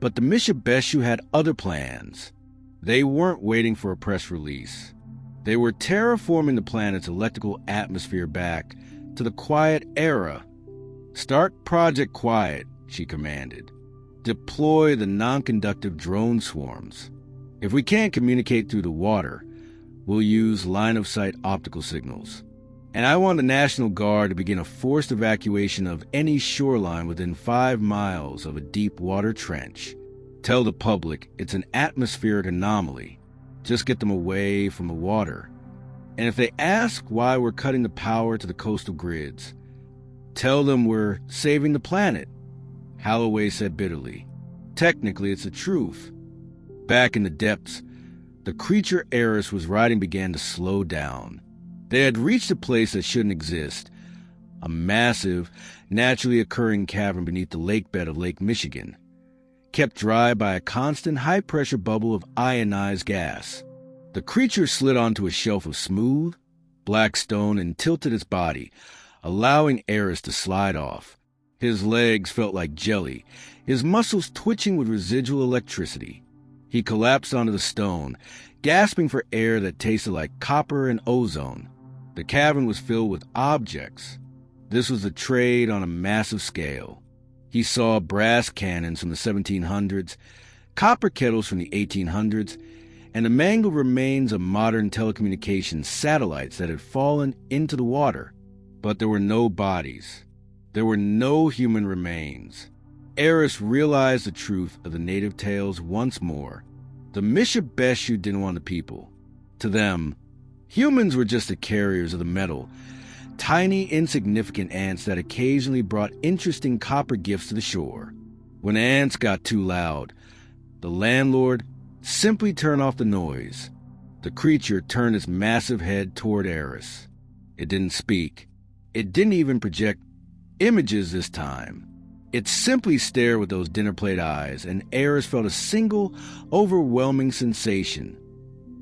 but the Mitsubishi had other plans. They weren't waiting for a press release. They were terraforming the planet's electrical atmosphere back to the quiet era. Start Project Quiet, she commanded. Deploy the non-conductive drone swarms. If we can't communicate through the water, we'll use line-of-sight optical signals. And I want the National Guard to begin a forced evacuation of any shoreline within 5 miles of a deep water trench. Tell the public it's an atmospheric anomaly. Just get them away from the water. And if they ask why we're cutting the power to the coastal grids, tell them we're saving the planet, Holloway said bitterly. Technically, it's the truth. Back in the depths, the creature Aris was riding began to slow down. They had reached a place that shouldn't exist, a massive, naturally occurring cavern beneath the lake bed of Lake Michigan, kept dry by a constant high-pressure bubble of ionized gas. The creature slid onto a shelf of smooth, black stone and tilted its body, allowing Aris to slide off. His legs felt like jelly, his muscles twitching with residual electricity. He collapsed onto the stone, gasping for air that tasted like copper and ozone. The cavern was filled with objects. This was a trade on a massive scale. He saw brass cannons from the 1700s, copper kettles from the 1800s, and the mangled remains of modern telecommunications satellites that had fallen into the water. But there were no bodies. There were no human remains. Aris realized the truth of the native tales once more. The Mitsubishi didn't want the people. To them, humans were just the carriers of the metal, tiny, insignificant ants that occasionally brought interesting copper gifts to the shore. When ants got too loud, the landlord simply turned off the noise. The creature turned its massive head toward Aris. It didn't speak. It didn't even project images this time. It simply stared with those dinner plate eyes, and Aris felt a single, overwhelming sensation: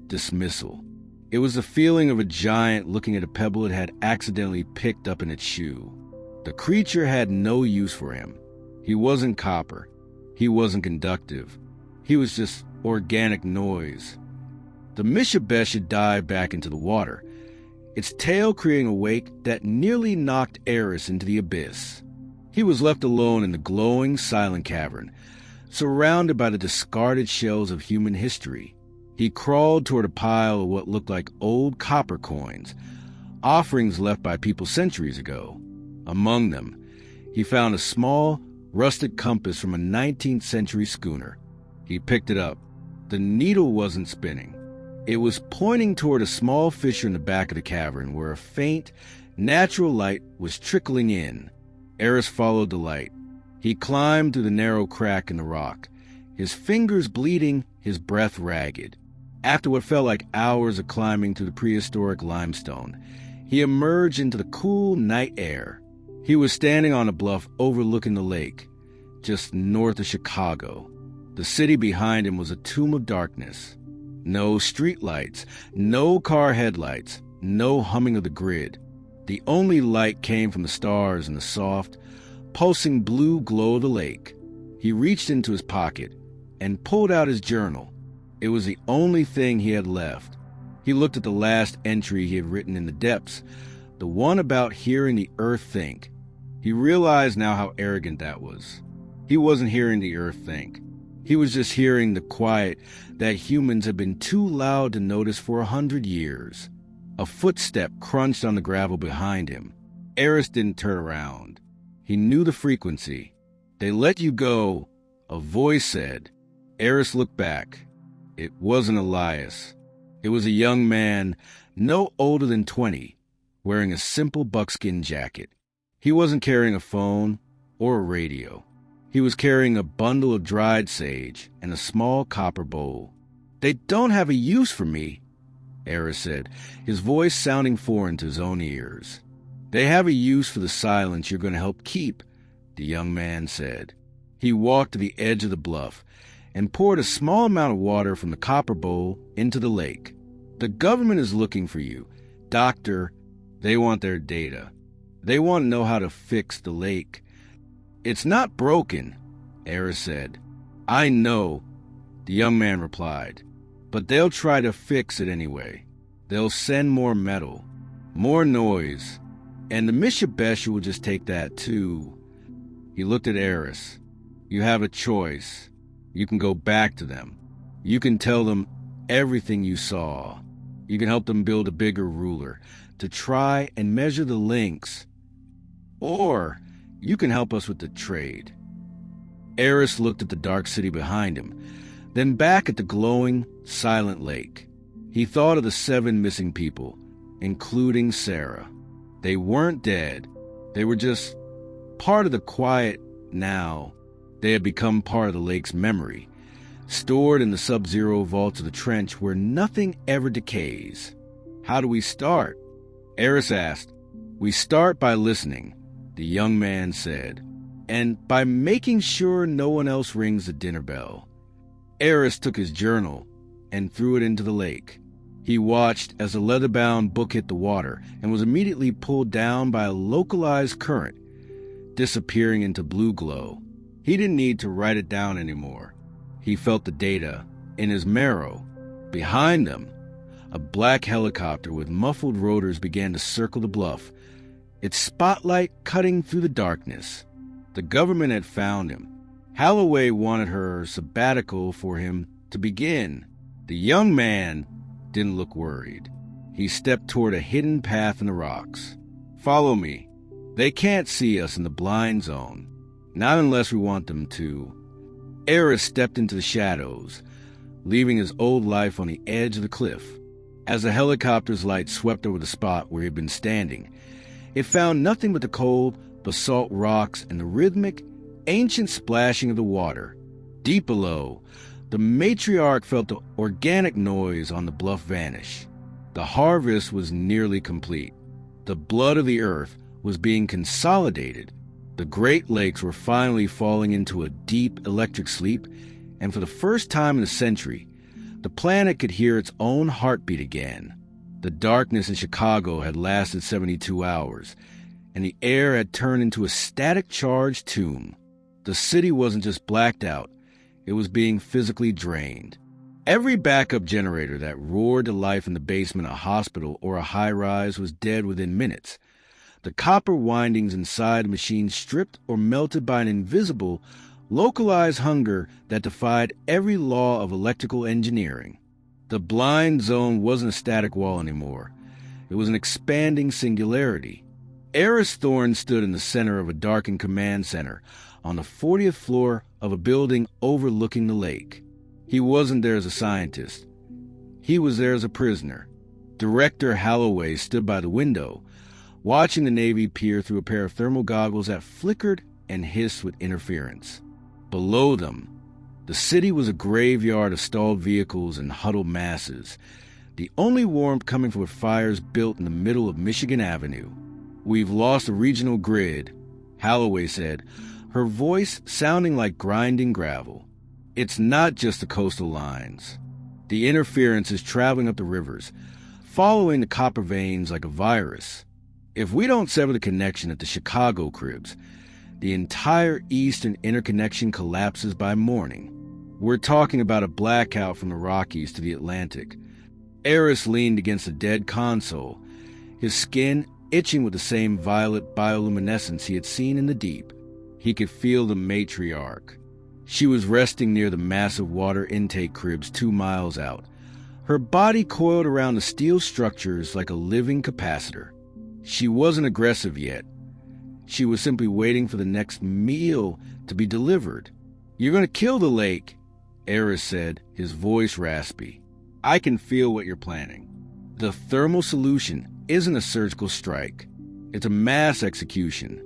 dismissal. It was the feeling of a giant looking at a pebble it had accidentally picked up in its shoe. The creature had no use for him. He wasn't copper. He wasn't conductive. He was just organic noise. The Mitsubishi dived back into the water, its tail creating a wake that nearly knocked Aris into the abyss. He was left alone in the glowing, silent cavern, surrounded by the discarded shells of human history. He crawled toward a pile of what looked like old copper coins, offerings left by people centuries ago. Among them, he found a small, rusted compass from a 19th century schooner. He picked it up. The needle wasn't spinning. It was pointing toward a small fissure in the back of the cavern where a faint, natural light was trickling in. Aris followed the light. He climbed through the narrow crack in the rock, his fingers bleeding, his breath ragged. After what felt like hours of climbing through the prehistoric limestone, he emerged into the cool night air. He was standing on a bluff overlooking the lake, just north of Chicago. The city behind him was a tomb of darkness. No streetlights, no car headlights, no humming of the grid. The only light came from the stars and the soft, pulsing blue glow of the lake. He reached into his pocket and pulled out his journal. It was the only thing he had left. He looked at the last entry he had written in the depths, the one about hearing the earth think. He realized now how arrogant that was. He wasn't hearing the earth think. He was just hearing the quiet that humans had been too loud to notice for 100 years. A footstep crunched on the gravel behind him. Aris didn't turn around. He knew the frequency. "They let you go," a voice said. Aris looked back. It wasn't Elias. It was a young man, no older than 20, wearing a simple buckskin jacket. He wasn't carrying a phone or a radio. He was carrying a bundle of dried sage and a small copper bowl. They don't have a use for me, Aris said, his voice sounding foreign to his own ears. They have a use for the silence you're going to help keep, the young man said. He walked to the edge of the bluff and poured a small amount of water from the copper bowl into the lake. The government is looking for you. Doctor, they want their data. They want to know how to fix the lake. It's not broken, Aris said. I know, the young man replied, but they'll try to fix it anyway. They'll send more metal, more noise, and the Mishabesha will just take that too. He looked at Aris. You have a choice. You can go back to them. You can tell them everything you saw. You can help them build a bigger ruler to try and measure the links. Or you can help us with the trade. Aris looked at the dark city behind him, then back at the glowing, silent lake. He thought of the 7 missing people, including Sarah. They weren't dead. They were just part of the quiet now. They had become part of the lake's memory, stored in the sub-zero vaults of the trench where nothing ever decays. How do we start? Aris asked. We start by listening, the young man said, and by making sure no one else rings the dinner bell. Aris took his journal and threw it into the lake. He watched as the leather-bound book hit the water and was immediately pulled down by a localized current, disappearing into blue glow. He didn't need to write it down anymore. He felt the data in his marrow. Behind them, a black helicopter with muffled rotors began to circle the bluff, its spotlight cutting through the darkness. The government had found him. Holloway wanted her sabbatical for him to begin. The young man didn't look worried. He stepped toward a hidden path in the rocks. Follow me. They can't see us in the blind zone. Not unless we want them to. Aris stepped into the shadows, leaving his old life on the edge of the cliff. As the helicopter's light swept over the spot where he had been standing, it found nothing but the cold basalt rocks and the rhythmic, ancient splashing of the water. Deep below, the matriarch felt the organic noise on the bluff vanish. The harvest was nearly complete. The blood of the earth was being consolidated. The Great Lakes were finally falling into a deep electric sleep, and for the first time in a century, the planet could hear its own heartbeat again. The darkness in Chicago had lasted 72 hours, and the air had turned into a static-charged tomb. The city wasn't just blacked out, it was being physically drained. Every backup generator that roared to life in the basement of a hospital or a high-rise was dead within minutes. The copper windings inside the machine stripped or melted by an invisible, localized hunger that defied every law of electrical engineering. The blind zone wasn't a static wall anymore. It was an expanding singularity. Aris Thorne stood in the center of a darkened command center on the 40th floor of a building overlooking the lake. He wasn't there as a scientist. He was there as a prisoner. Director Holloway stood by the window, watching the Navy peer through a pair of thermal goggles that flickered and hissed with interference. Below them, the city was a graveyard of stalled vehicles and huddled masses, the only warmth coming from fires built in the middle of Michigan Avenue. We've lost the regional grid, Holloway said, her voice sounding like grinding gravel. It's not just the coastal lines. The interference is traveling up the rivers, following the copper veins like a virus. If we don't sever the connection at the Chicago cribs, the entire eastern interconnection collapses by morning. We're talking about a blackout from the Rockies to the Atlantic. Aris leaned against the dead console, his skin itching with the same violet bioluminescence he had seen in the deep. He could feel the matriarch. She was resting near the massive water intake cribs 2 miles out, her body coiled around the steel structures like a living capacitor. She wasn't aggressive yet. She was simply waiting for the next meal to be delivered. You're going to kill the lake, Aris said, his voice raspy. I can feel what you're planning. The thermal solution isn't a surgical strike. It's a mass execution.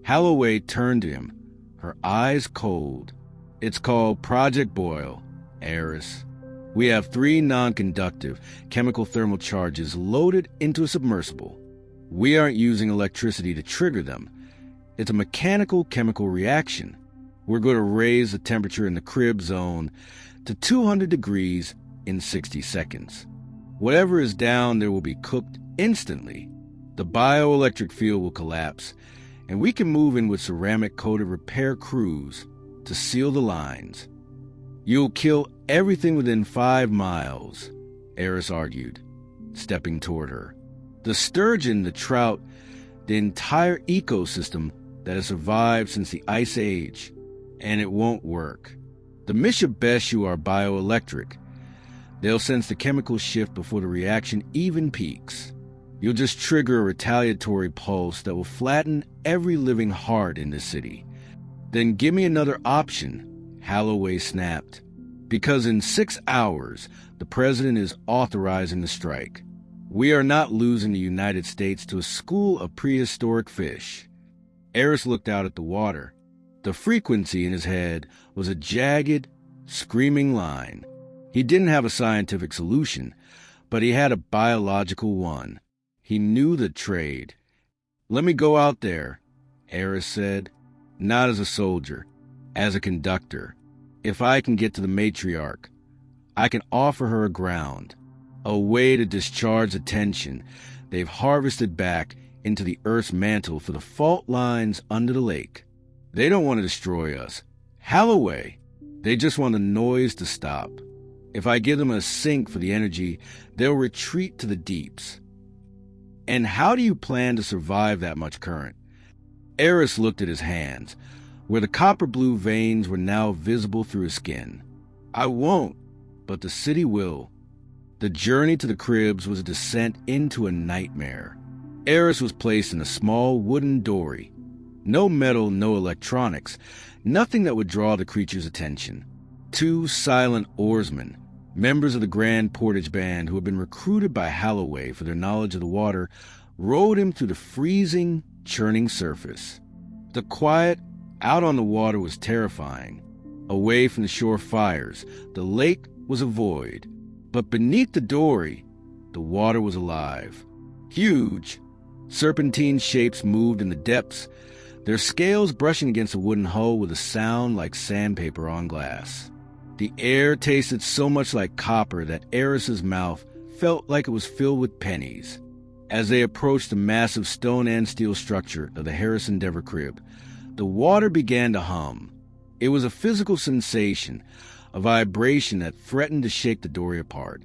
Holloway turned to him, her eyes cold. It's called Project Boyle, Aris. We have 3 non-conductive chemical thermal charges loaded into a submersible. We aren't using electricity to trigger them. It's a mechanical chemical reaction. We're going to raise the temperature in the crib zone to 200 degrees in 60 seconds. Whatever is down there will be cooked instantly. The bioelectric field will collapse, and we can move in with ceramic-coated repair crews to seal the lines. You'll kill everything within 5 miles, Aris argued, stepping toward her. The sturgeon, the trout, the entire ecosystem that has survived since the Ice Age, and it won't work. The Mishabeshu are bioelectric. They'll sense the chemical shift before the reaction even peaks. You'll just trigger a retaliatory pulse that will flatten every living heart in the city. Then give me another option, Holloway snapped. Because in 6 hours, the president is authorizing the strike. We are not losing the United States to a school of prehistoric fish. Aris looked out at the water. The frequency in his head was a jagged, screaming line. He didn't have a scientific solution, but he had a biological one. He knew the trade. Let me go out there, Aris said. Not as a soldier, as a conductor. If I can get to the matriarch, I can offer her a ground, a way to discharge the tension they've harvested back into the Earth's mantle for the fault lines under the lake. They don't want to destroy us. Holloway, they just want the noise to stop. If I give them a sink for the energy, they'll retreat to the deeps. And how do you plan to survive that much current? Aris looked at his hands, where the copper-blue veins were now visible through his skin. I won't, but the city will. The journey to the cribs was a descent into a nightmare. Aris was placed in a small wooden dory. No metal, no electronics, nothing that would draw the creature's attention. 2 silent oarsmen, members of the Grand Portage Band who had been recruited by Holloway for their knowledge of the water, rowed him through the freezing, churning surface. The quiet out on the water was terrifying. Away from the shore fires, the lake was a void. But beneath the dory, the water was alive. Huge. Serpentine shapes moved in the depths, their scales brushing against the wooden hull with a sound like sandpaper on glass. The air tasted so much like copper that Aris's mouth felt like it was filled with pennies. As they approached the massive stone and steel structure of the Harris Endeavor crib, the water began to hum. It was a physical sensation, a vibration that threatened to shake the dory apart.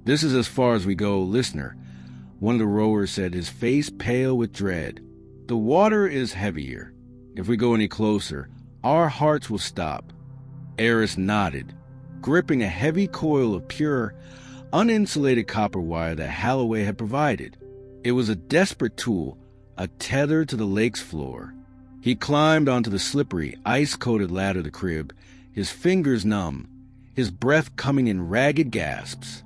This is as far as we go, listener, one of the rowers said, his face pale with dread. The water is heavier. If we go any closer, our hearts will stop. Aris nodded, gripping a heavy coil of pure, uninsulated copper wire that Holloway had provided. It was a desperate tool, a tether to the lake's floor. He climbed onto the slippery, ice-coated ladder of the crib, his fingers numb, his breath coming in ragged gasps.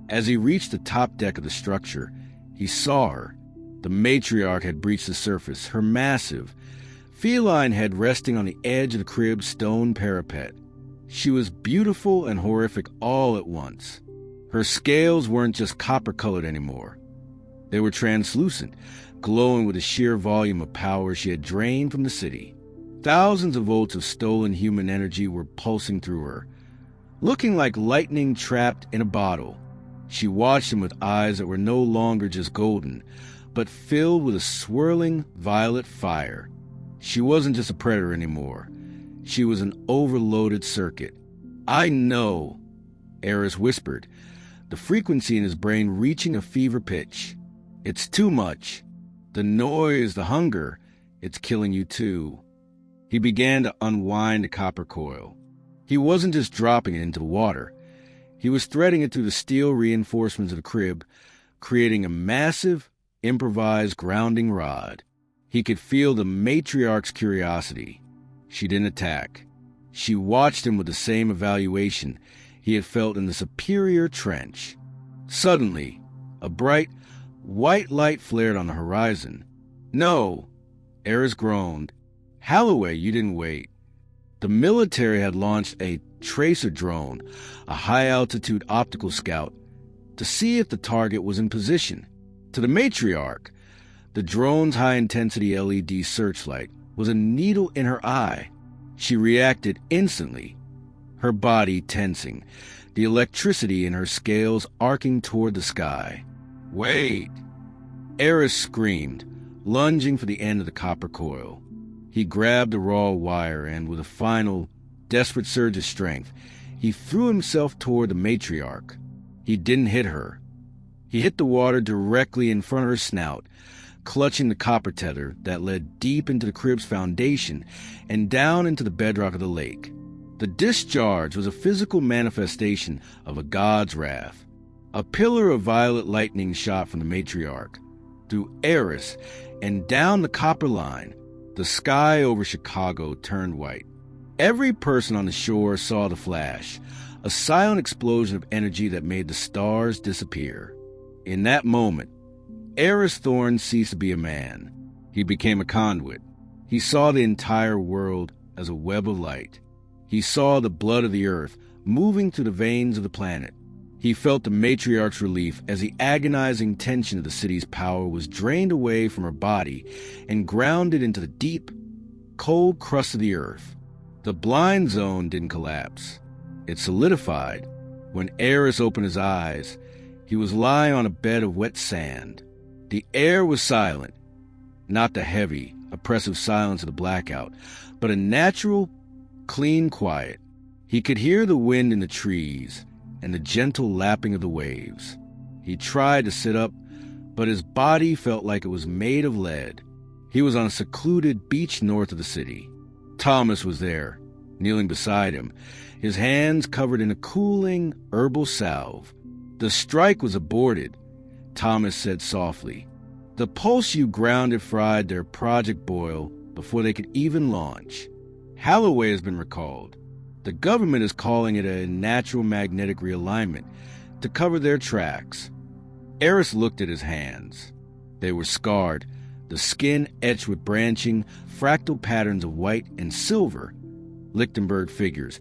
As he reached the top deck of the structure, he saw her. The matriarch had breached the surface, her massive, feline head resting on the edge of the crib's stone parapet. She was beautiful and horrific all at once. Her scales weren't just copper-colored anymore. They were translucent, glowing with the sheer volume of power she had drained from the city. Thousands of volts of stolen human energy were pulsing through her, looking like lightning trapped in a bottle. She watched him with eyes that were no longer just golden, but filled with a swirling violet fire. She wasn't just a predator anymore. She was an overloaded circuit. I know, Aris whispered, the frequency in his brain reaching a fever pitch. It's too much. The noise, the hunger, it's killing you too. He began to unwind the copper coil. He wasn't just dropping it into the water. He was threading it through the steel reinforcements of the crib, creating a massive, improvised grounding rod. He could feel the matriarch's curiosity. She didn't attack. She watched him with the same evaluation he had felt in the superior trench. Suddenly, a bright, white light flared on the horizon. No, Aris groaned. Holloway, you didn't wait. The military had launched a tracer drone, a high-altitude optical scout, to see if the target was in position. To the matriarch, the drone's high-intensity LED searchlight was a needle in her eye. She reacted instantly, her body tensing, the electricity in her scales arcing toward the sky. "Wait!" Aris screamed, lunging for the end of the copper coil. He grabbed the raw wire and, with a final, desperate surge of strength, he threw himself toward the matriarch. He didn't hit her. He hit the water directly in front of her snout, clutching the copper tether that led deep into the crib's foundation and down into the bedrock of the lake. The discharge was a physical manifestation of a god's wrath. A pillar of violet lightning shot from the matriarch, through Aris, and down the copper line. The sky over Chicago turned white. Every person on the shore saw the flash, a silent explosion of energy that made the stars disappear. In that moment, Aris Thorne ceased to be a man. He became a conduit. He saw the entire world as a web of light. He saw the blood of the earth moving through the veins of the planet. He felt the matriarch's relief as the agonizing tension of the city's power was drained away from her body and grounded into the deep, cold crust of the earth. The blind zone didn't collapse. It solidified. When Aris opened his eyes, he was lying on a bed of wet sand. The air was silent, not the heavy, oppressive silence of the blackout, but a natural, clean quiet. He could hear the wind in the trees and the gentle lapping of the waves. He tried to sit up, but his body felt like it was made of lead. He was on a secluded beach north of the city. Thomas was there, kneeling beside him, his hands covered in a cooling herbal salve. "The strike was aborted," Thomas said softly. "The Pulse U grounded fried their Project Boyle before they could even launch. Halloway has been recalled. The government is calling it a natural magnetic realignment to cover their tracks." Aris looked at his hands. They were scarred, the skin etched with branching, fractal patterns of white and silver, Lichtenberg figures,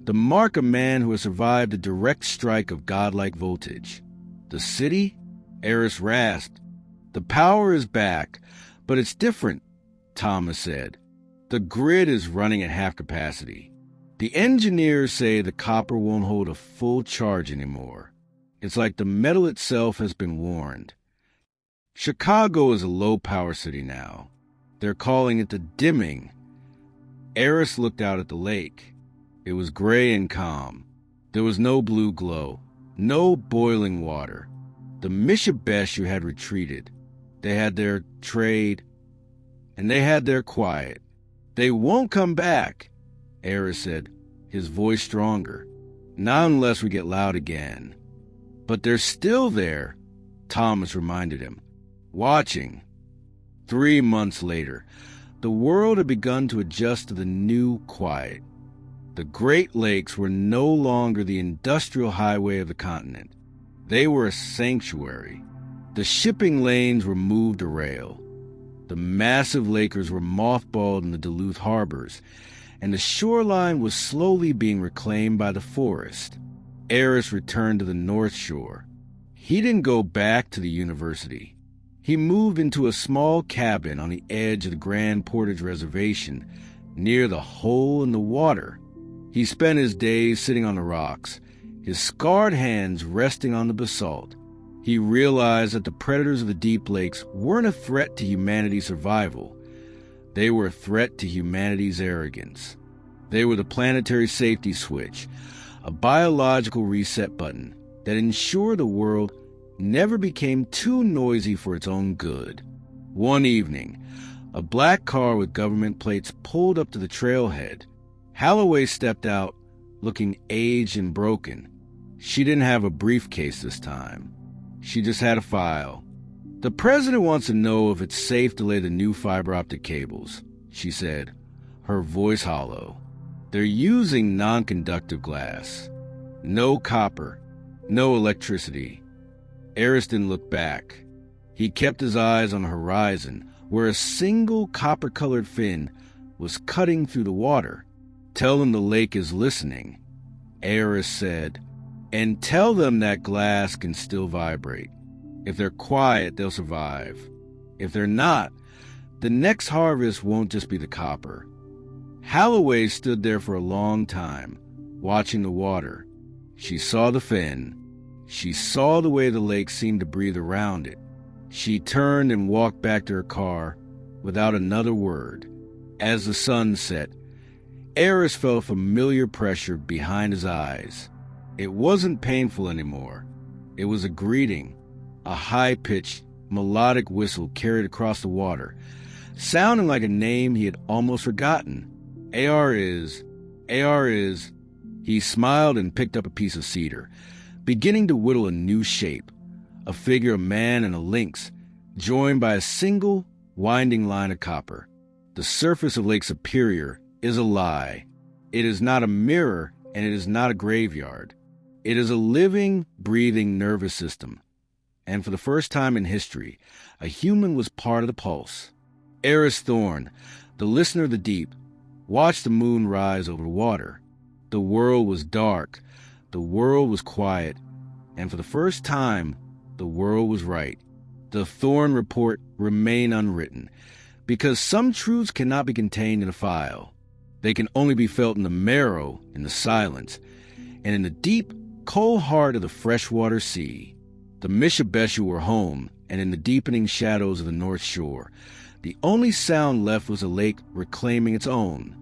the mark of man who has survived a direct strike of godlike voltage. "The city?" Aris rasped. "The power is back, but it's different," Thomas said. "The grid is running at half capacity. The engineers say the copper won't hold a full charge anymore. It's like the metal itself has been warned. Chicago is a low-power city now. They're calling it the dimming." Aris looked out at the lake. It was gray and calm. There was no blue glow, no boiling water. The Mishabeshu had retreated. They had their trade, and they had their quiet. "They won't come back," Aris said, his voice stronger. "Not unless we get loud again." "But they're still there," Thomas reminded him, "watching." 3 months later, the world had begun to adjust to the new quiet. The Great Lakes were no longer the industrial highway of the continent. They were a sanctuary. The shipping lanes were moved to rail. The massive lakers were mothballed in the Duluth harbors, and the shoreline was slowly being reclaimed by the forest. Aris returned to the North Shore. He didn't go back to the university. He moved into a small cabin on the edge of the Grand Portage Reservation, near the hole in the water. He spent his days sitting on the rocks, his scarred hands resting on the basalt. He realized that the predators of the deep lakes weren't a threat to humanity's survival. They were a threat to humanity's arrogance. They were the planetary safety switch, a biological reset button that ensured the world never became too noisy for its own good. One evening, a black car with government plates pulled up to the trailhead. Halloway stepped out, looking aged and broken. She didn't have a briefcase this time. She just had a file. "The president wants to know if it's safe to lay the new fiber optic cables," she said, her voice hollow. "They're using non-conductive glass. No copper, no electricity." Aris didn't look back. He kept his eyes on the horizon, where a single copper-colored fin was cutting through the water. Tell them the lake is listening, Aris said, and tell them that glass can still vibrate. If they're quiet, they'll survive. If they're not, the next harvest won't just be the copper. Holloway stood there for a long time, watching the water. She saw the fin. She saw the way the lake seemed to breathe around it. She turned and walked back to her car without another word. As the sun set, Aris felt familiar pressure behind his eyes. It wasn't painful anymore. It was a greeting, a high-pitched, melodic whistle carried across the water, sounding like a name he had almost forgotten. Aris. He smiled and picked up a piece of cedar, beginning to whittle a new shape, a figure of man and a lynx, joined by a single, winding line of copper. The surface of Lake Superior is a lie. It is not a mirror, and it is not a graveyard. It is a living, breathing nervous system. And for the first time in history, a human was part of the pulse. Aris Thorne, the listener of the deep, watched the moon rise over water. The world was dark. The world was quiet. And for the first time, the world was right. The Thorne report remained unwritten, because some truths cannot be contained in a file. They can only be felt in the marrow, in the silence, and in the deep, cold heart of the freshwater sea. The Mishabeshu were home, and in the deepening shadows of the North Shore, the only sound left was a lake reclaiming its own.